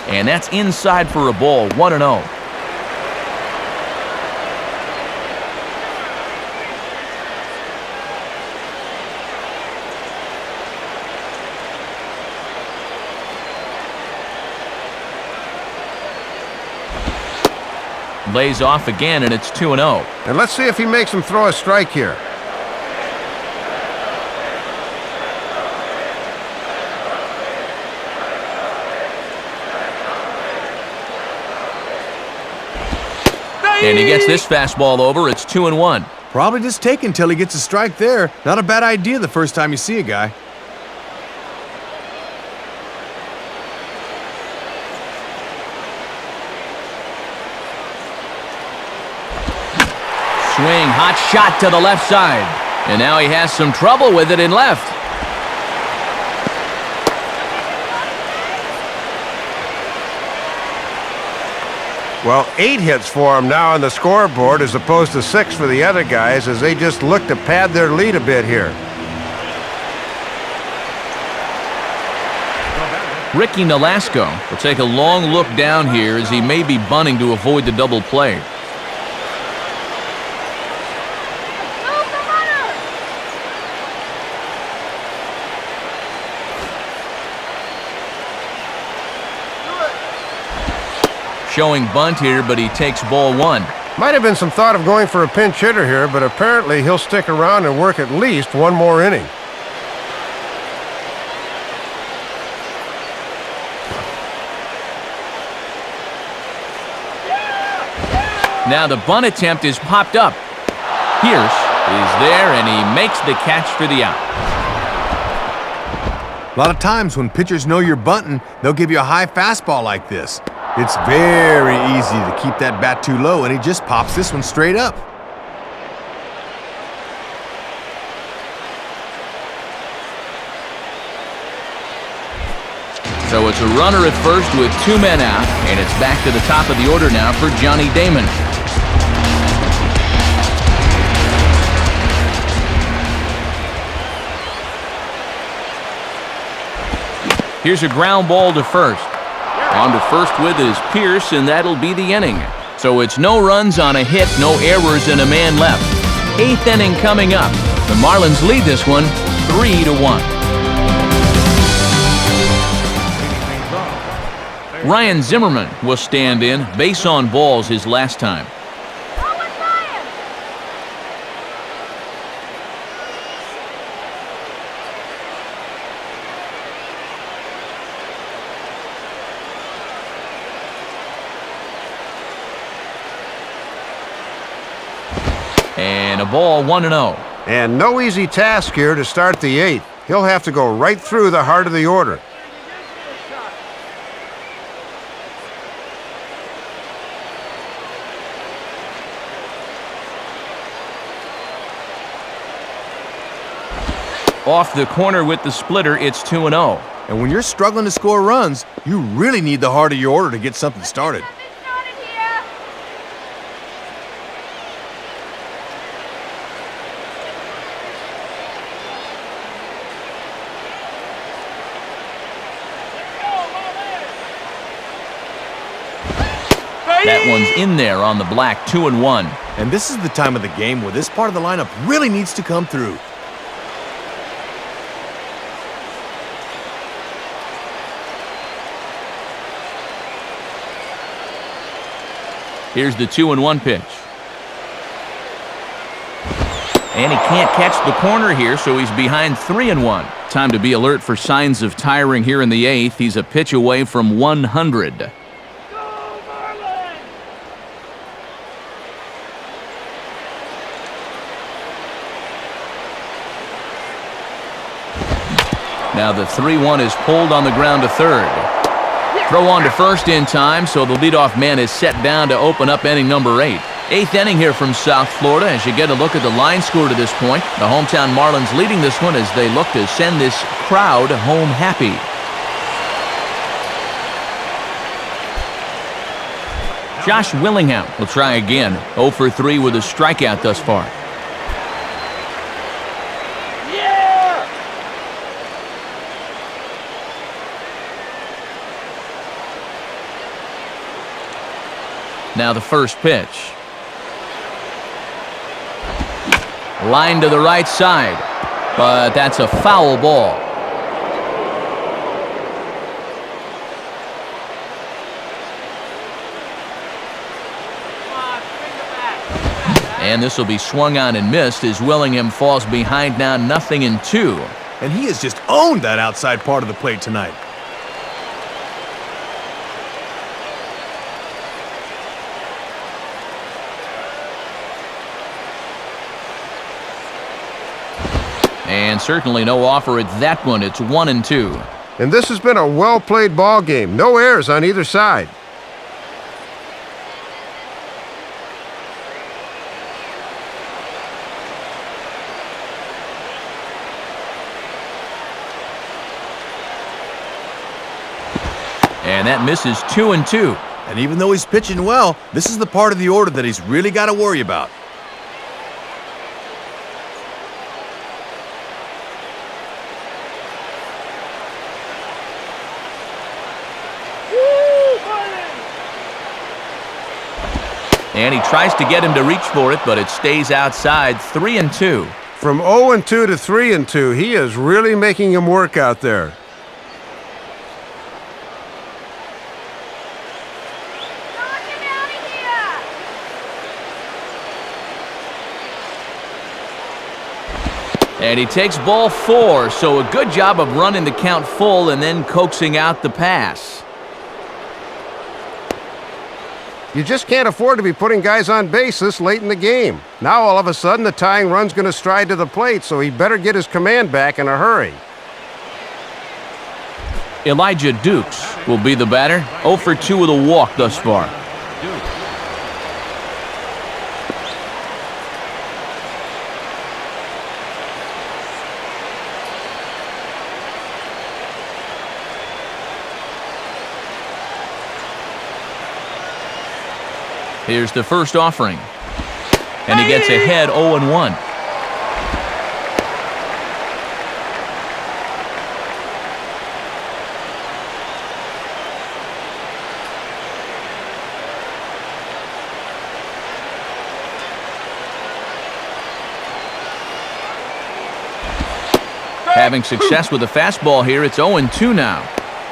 And that's inside for a ball, 1-0. Lays off again, and it's 2-0. And let's see if he makes him throw a strike here. And he gets this fastball over. It's 2-1. Probably just take until he gets a strike there. Not a bad idea the first time you see a guy. Swing, hot shot to the left side. And now he has some trouble with it in left. Well, 8 hits for him now on the scoreboard as opposed to 6 for the other guys as they just look to pad their lead a bit here. Ricky Nolasco will take a long look down here as he may be bunting to avoid the double play. Showing bunt here, but he takes ball 1. Might have been some thought of going for a pinch hitter here, but apparently he'll stick around and work at least one more inning. Now the bunt attempt is popped up. Pierce is there, and he makes the catch for the out. A lot of times when pitchers know you're bunting, they'll give you a high fastball like this. It's very easy to keep that bat too low, and he just pops this one straight up. So it's a runner at first with 2 men out, and it's back to the top of the order now for Johnny Damon. Here's a ground ball to first. On to first with is Pierce, and that'll be the inning. So it's no runs on a hit, no errors, and a man left. 8th inning coming up. The Marlins lead this one 3-1. Ryan Zimmerman will stand in, base on balls his last time. And a ball, 1-0. And no easy task here to start the 8th. He'll have to go right through the heart of the order. Off the corner with the splitter, it's 2-0. And when you're struggling to score runs, you really need the heart of your order to get something started. That one's in there on the black, 2-1. And this is the time of the game where this part of the lineup really needs to come through. Here's the 2-1 pitch. And he can't catch the corner here, so he's behind 3-1. Time to be alert for signs of tiring here in the 8th. He's a pitch away from 100. Now the 3-1 is pulled on the ground to third. Throw on to first in time, so the leadoff man is set down to open up inning number 8. 8th inning here from South Florida as you get a look at the line score to this point. The hometown Marlins leading this one as they look to send this crowd home happy. Josh Willingham will try again. 0 for 3 with a strikeout thus far. Yeah! Now the first pitch. Line to the right side, but that's a foul ball. And this will be swung on and missed as Willingham falls behind now 0-2. And he has just owned that outside part of the plate tonight. And certainly no offer at that one. It's 1-2. And this has been a well-played ball game. No errors on either side. And that misses 2-2. And even though he's pitching well, this is the part of the order that he's really got to worry about. And he tries to get him to reach for it, but it stays outside. 3-2. From 0-2 to 3-2, he is really making him work out there. Knock him out of here! And he takes ball 4, so a good job of running the count full and then coaxing out the pass. You just can't afford to be putting guys on base this late in the game. Now all of a sudden the tying run's going to stride to the plate, so he better get his command back in a hurry. Elijah Dukes will be the batter. 0 for 2 with a walk thus far. Here's the first offering. And he gets ahead 0-1. Having success with the fastball here, it's 0-2 now.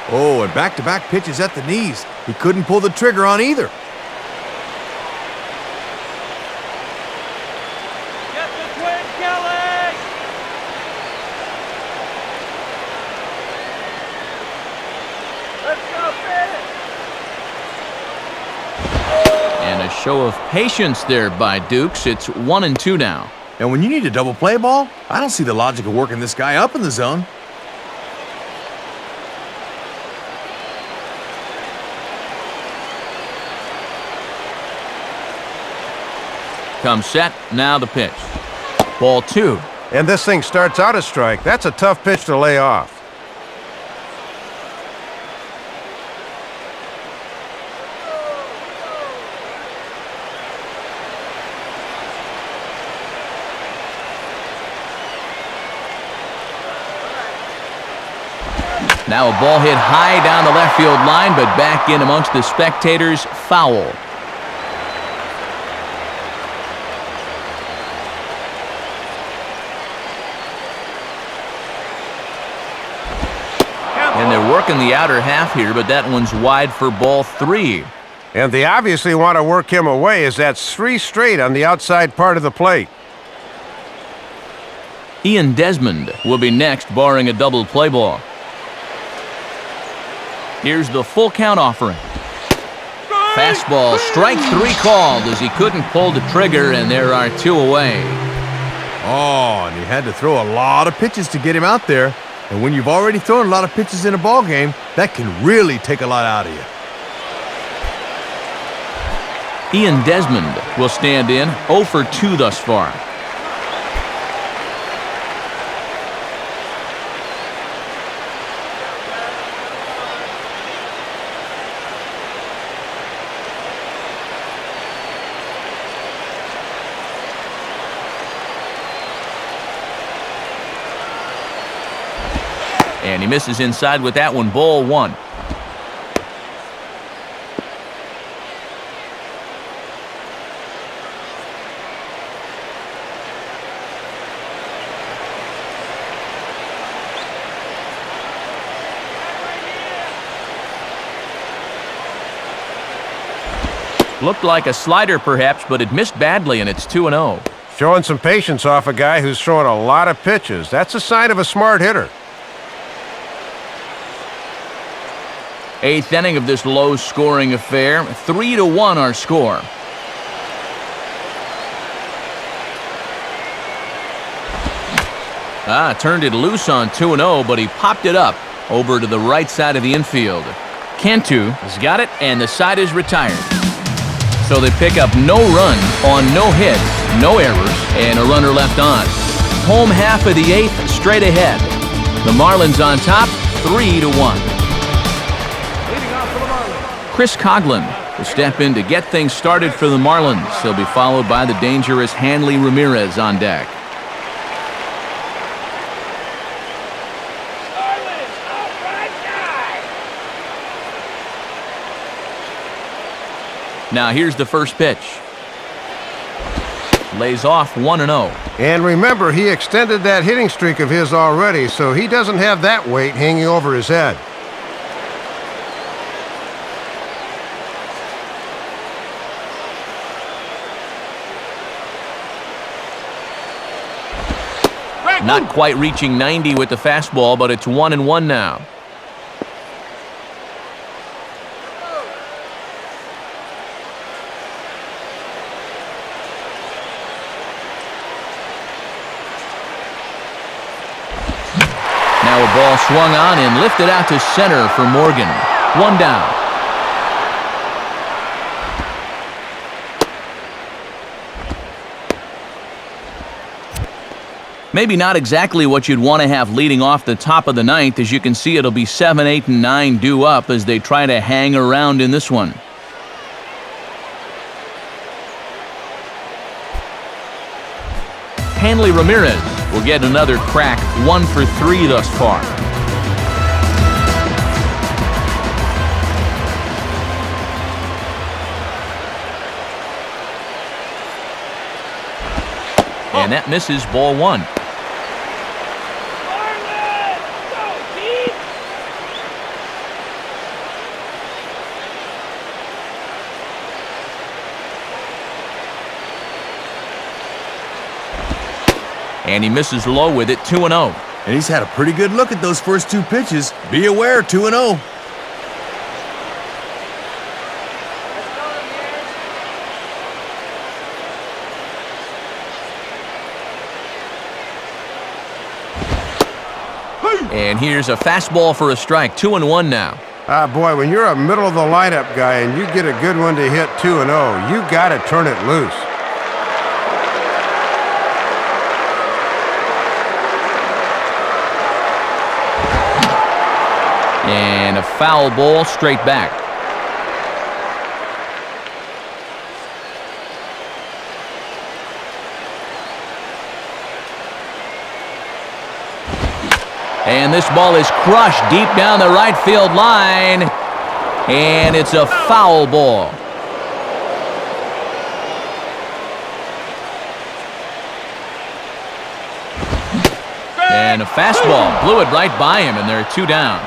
Oh, and back-to-back pitches at the knees. He couldn't pull the trigger on either. Get the twin, Kelly! Let's go, finish! And a show of patience there by Dukes. It's 1-2 now. And when you need a double play ball, I don't see the logic of working this guy up in the zone. Comes set, now the pitch. Ball 2. And this thing starts out a strike. That's a tough pitch to lay off. Now a ball hit high down the left field line, but back in amongst the spectators. Foul. And they're working the outer half here, but that one's wide for ball 3. And they obviously want to work him away, as that's 3 straight on the outside part of the plate. Ian Desmond will be next, barring a double play ball. Here's the full count offering. Fastball, strike 3 called as he couldn't pull the trigger, and there are 2 away. Oh, and he had to throw a lot of pitches to get him out there. And when you've already thrown a lot of pitches in a ball game, that can really take a lot out of you. Ian Desmond will stand in. 0 for 2 thus far. And he misses inside with that one. Ball one. Looked like a slider perhaps, but it missed badly, and it's 2-0. Showing some patience off a guy who's thrown a lot of pitches. That's a sign of a smart hitter. Eighth inning of this low-scoring affair. 3-1 our score. Turned it loose on 2-0, but he popped it up over to the right side of the infield. Cantu has got it, and the side is retired. So they pick up no run on no hits, no errors, and a runner left on. Home half of the eighth, straight ahead. The Marlins on top, 3-1. Chris Coughlin will step in to get things started for the Marlins. He'll be followed by the dangerous Hanley Ramirez on deck. Now here's the first pitch. Lays off 1-0. And remember, he extended that hitting streak of his already, so he doesn't have that weight hanging over his head. Not quite reaching 90 with the fastball, but it's 1-1 now. Now a ball swung on and lifted out to center for Morgan. One down. Maybe not exactly what you'd want to have leading off the top of the ninth. As you can see, it'll be 7, 8, and 9 due up as they try to hang around in this one. Hanley Ramirez will get another crack, 1 for 3 thus far. And that misses, ball 1. And he misses low with it, 2-0. And he's had a pretty good look at those first 2 pitches. Be aware, 2-0. And here's a fastball for a strike, 2-1 now. Boy, when you're a middle of the lineup guy and you get a good one to hit 2-0, you got to turn it loose. And a foul ball straight back. And this ball is crushed deep down the right field line. And it's a foul ball. And a fastball blew it right by him, and they're 2 down.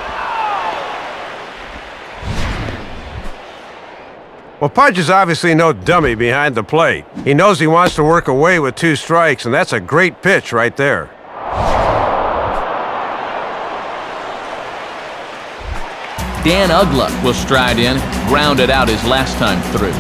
Well, Pudge is obviously no dummy behind the plate. He knows he wants to work away with 2 strikes, and that's a great pitch right there. Dan Ugla will stride in, grounded out his last time through.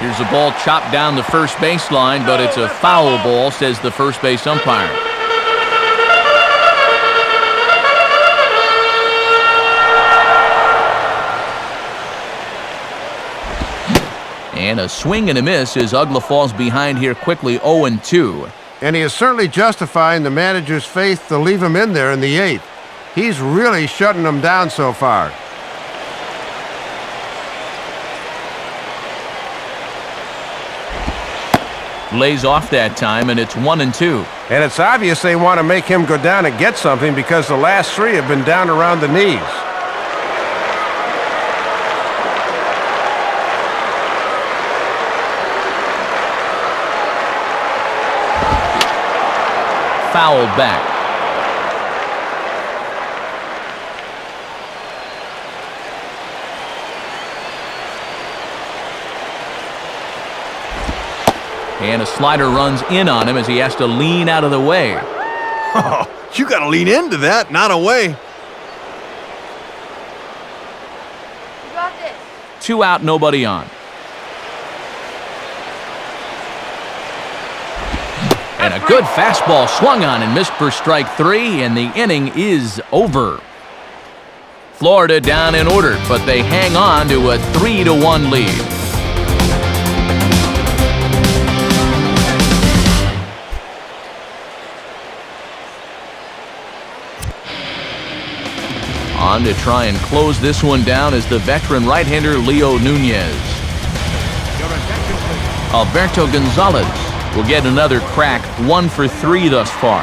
Here's a ball chopped down the first baseline, but it's a foul ball, says the first base umpire. And a swing and a miss as Ugla falls behind here quickly, 0-2. and he is certainly justifying the manager's faith to leave him in there in the 8th. He's really shutting them down so far. Lays off that time, and it's 1-2. And it's obvious they want to make him go down and get something because the last 3 have been down around the knees. Fouled back. And a slider runs in on him as he has to lean out of the way. Oh, you got to lean into that, not away. You got this. 2 out, nobody on. And a good fastball swung on and missed for strike 3, and the inning is over. Florida down in order, but they hang on to a 3-1 lead. On to try and close this one down is the veteran right-hander Leo Nunez. Alberto Gonzalez will get another crack, 1 for 3 thus far.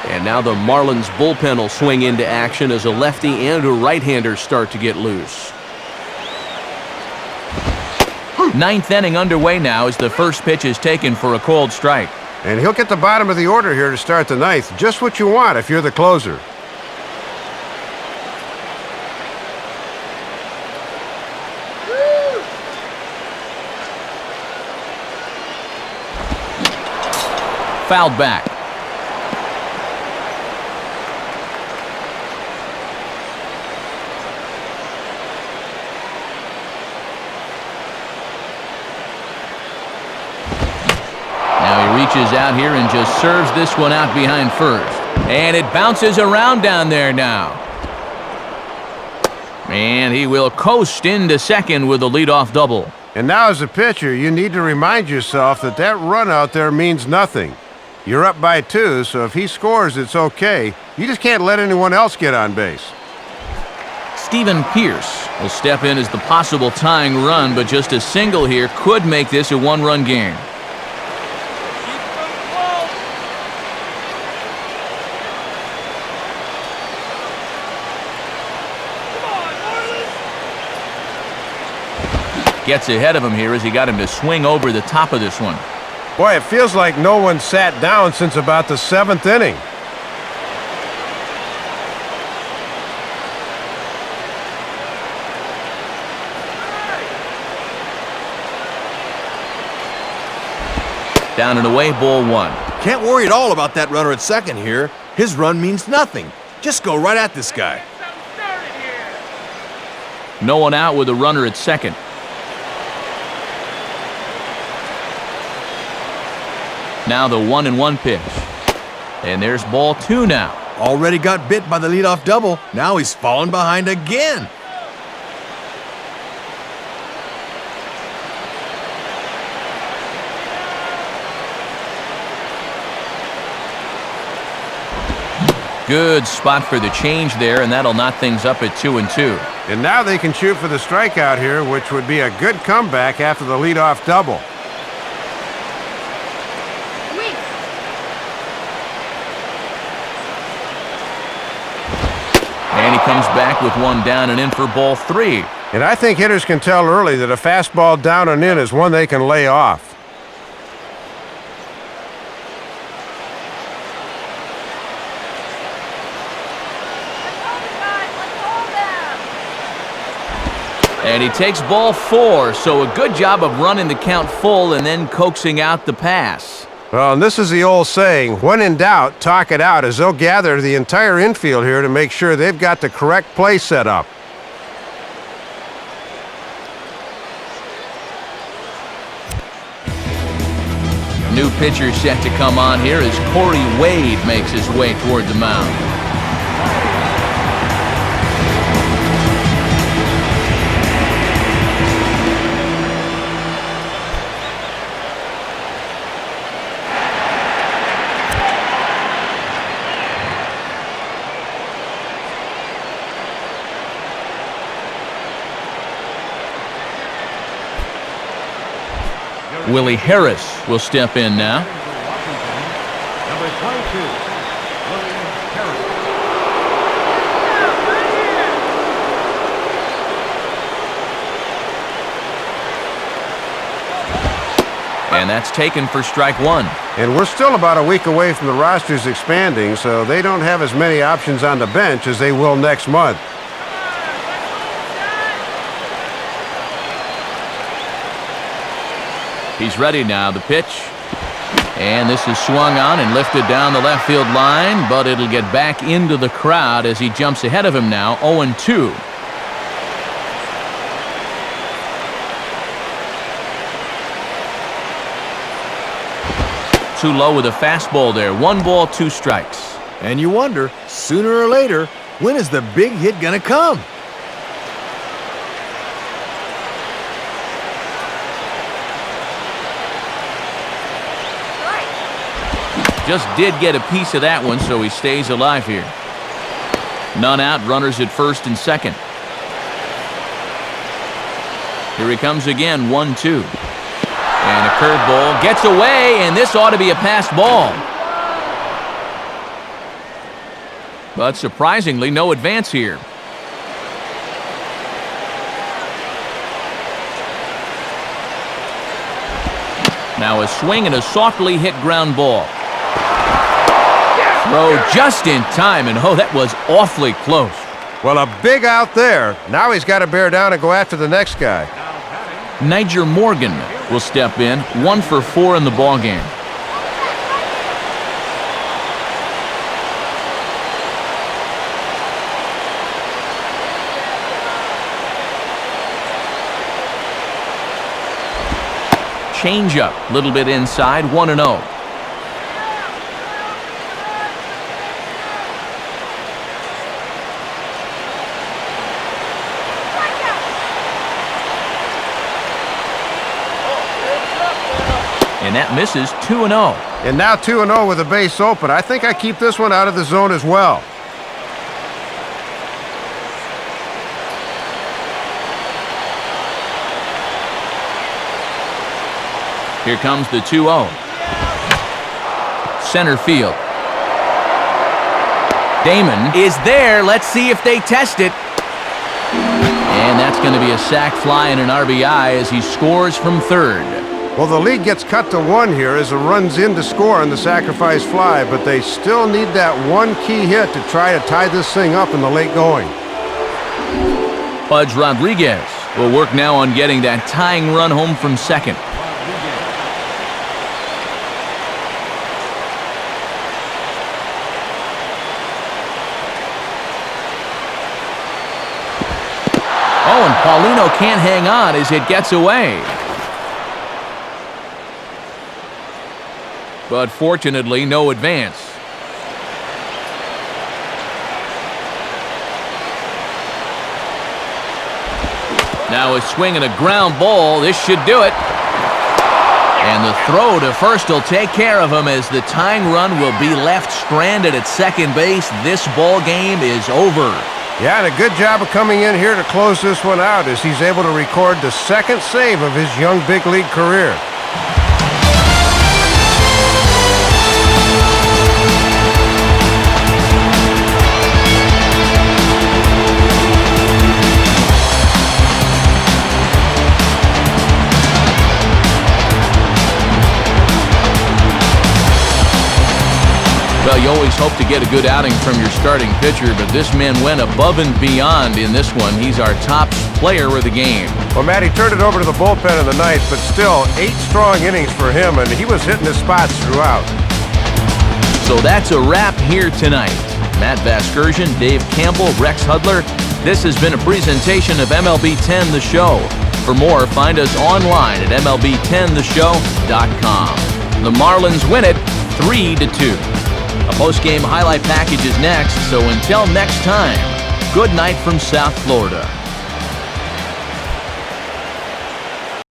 And now the Marlins bullpen will swing into action as a lefty and a right-hander start to get loose. 9th inning underway now as the first pitch is taken for a called strike. And he'll get the bottom of the order here to start the 9th. Just what you want if you're the closer. Fouled back. Reaches out here and just serves this one out behind first. And it bounces around down there now. And he will coast into second with a leadoff double. And now as a pitcher, you need to remind yourself that that run out there means nothing. You're up by 2, so if he scores, it's okay. You just can't let anyone else get on base. Steven Pierce will step in as the possible tying run, but just a single here could make this a 1-run game. Gets ahead of him here as he got him to swing over the top of this one. Boy, it feels like no one sat down since about the 7th inning. Down and away, ball 1. Can't worry at all about that runner at second here. His run means nothing. Just go right at this guy. No one out with a runner at second. Now the 1-1 pitch. And there's ball 2 now. Already got bit by the leadoff double. Now he's fallen behind again. Good spot for the change there, and that'll knot things up at 2-2. And now they can shoot for the strikeout here, which would be a good comeback after the leadoff double. And he comes back with one down and in for ball 3. And I think hitters can tell early that a fastball down and in is one they can lay off. And he takes ball 4, so a good job of running the count full and then coaxing out the pass. Well, and this is the old saying, when in doubt, talk it out, as they'll gather the entire infield here to make sure they've got the correct play set up. New pitcher set to come on here as Corey Wade makes his way toward the mound. Willie Harris will step in now. Number 22, Willie Harris. And that's taken for strike one. And we're still about a week away from the rosters expanding, so they don't have as many options on the bench as they will next month. He's ready now, the pitch. And this is swung on and lifted down the left field line, but it'll get back into the crowd as he jumps ahead of him now, 0-2. Too low with a fastball there. 1 ball, 2 strikes. And you wonder, sooner or later, when is the big hit gonna come? Just did get a piece of that one, so he stays alive here. None out, runners at first and second. Here he comes again, 1-2. And a curveball gets away, and this ought to be a passed ball. But surprisingly, no advance here. Now a swing and a softly hit ground ball. Throw just in time, and oh, that was awfully close. Well, a big out there. Now he's got to bear down and go after the next guy. Niger Morgan will step in, 1 for 4 in the ballgame. Change up, a little bit inside, 1-0. And that misses, 2-0. And now 2-0 with a base open. I think I keep this one out of the zone as well. Here comes the 2-0. Center field. Damon is there. Let's see if they test it. And that's going to be a sac fly and an RBI as he scores from third. Well, the lead gets cut to 1 here as a run's in to score on the sacrifice fly, but they still need that one key hit to try to tie this thing up in the late going. Pudge Rodriguez will work now on getting that tying run home from second. Oh, and Paulino can't hang on as it gets away. But fortunately, no advance. Now a swing and a ground ball. This should do it. And the throw to first will take care of him as the tying run will be left stranded at second base. This ball game is over. Yeah, and a good job of coming in here to close this one out as he's able to record the second save of his young big league career. Well, you always hope to get a good outing from your starting pitcher, but this man went above and beyond in this one. He's our top player of the game. Well, Matt, he turned it over to the bullpen in the ninth, but still 8 strong innings for him, and he was hitting his spots throughout. So that's a wrap here tonight. Matt Vasgersian, Dave Campbell, Rex Hudler. This has been a presentation of MLB 10 The Show. For more, find us online at MLB10theshow.com. The Marlins win it 3-2. A post-game highlight package is next, so until next time, good night from South Florida.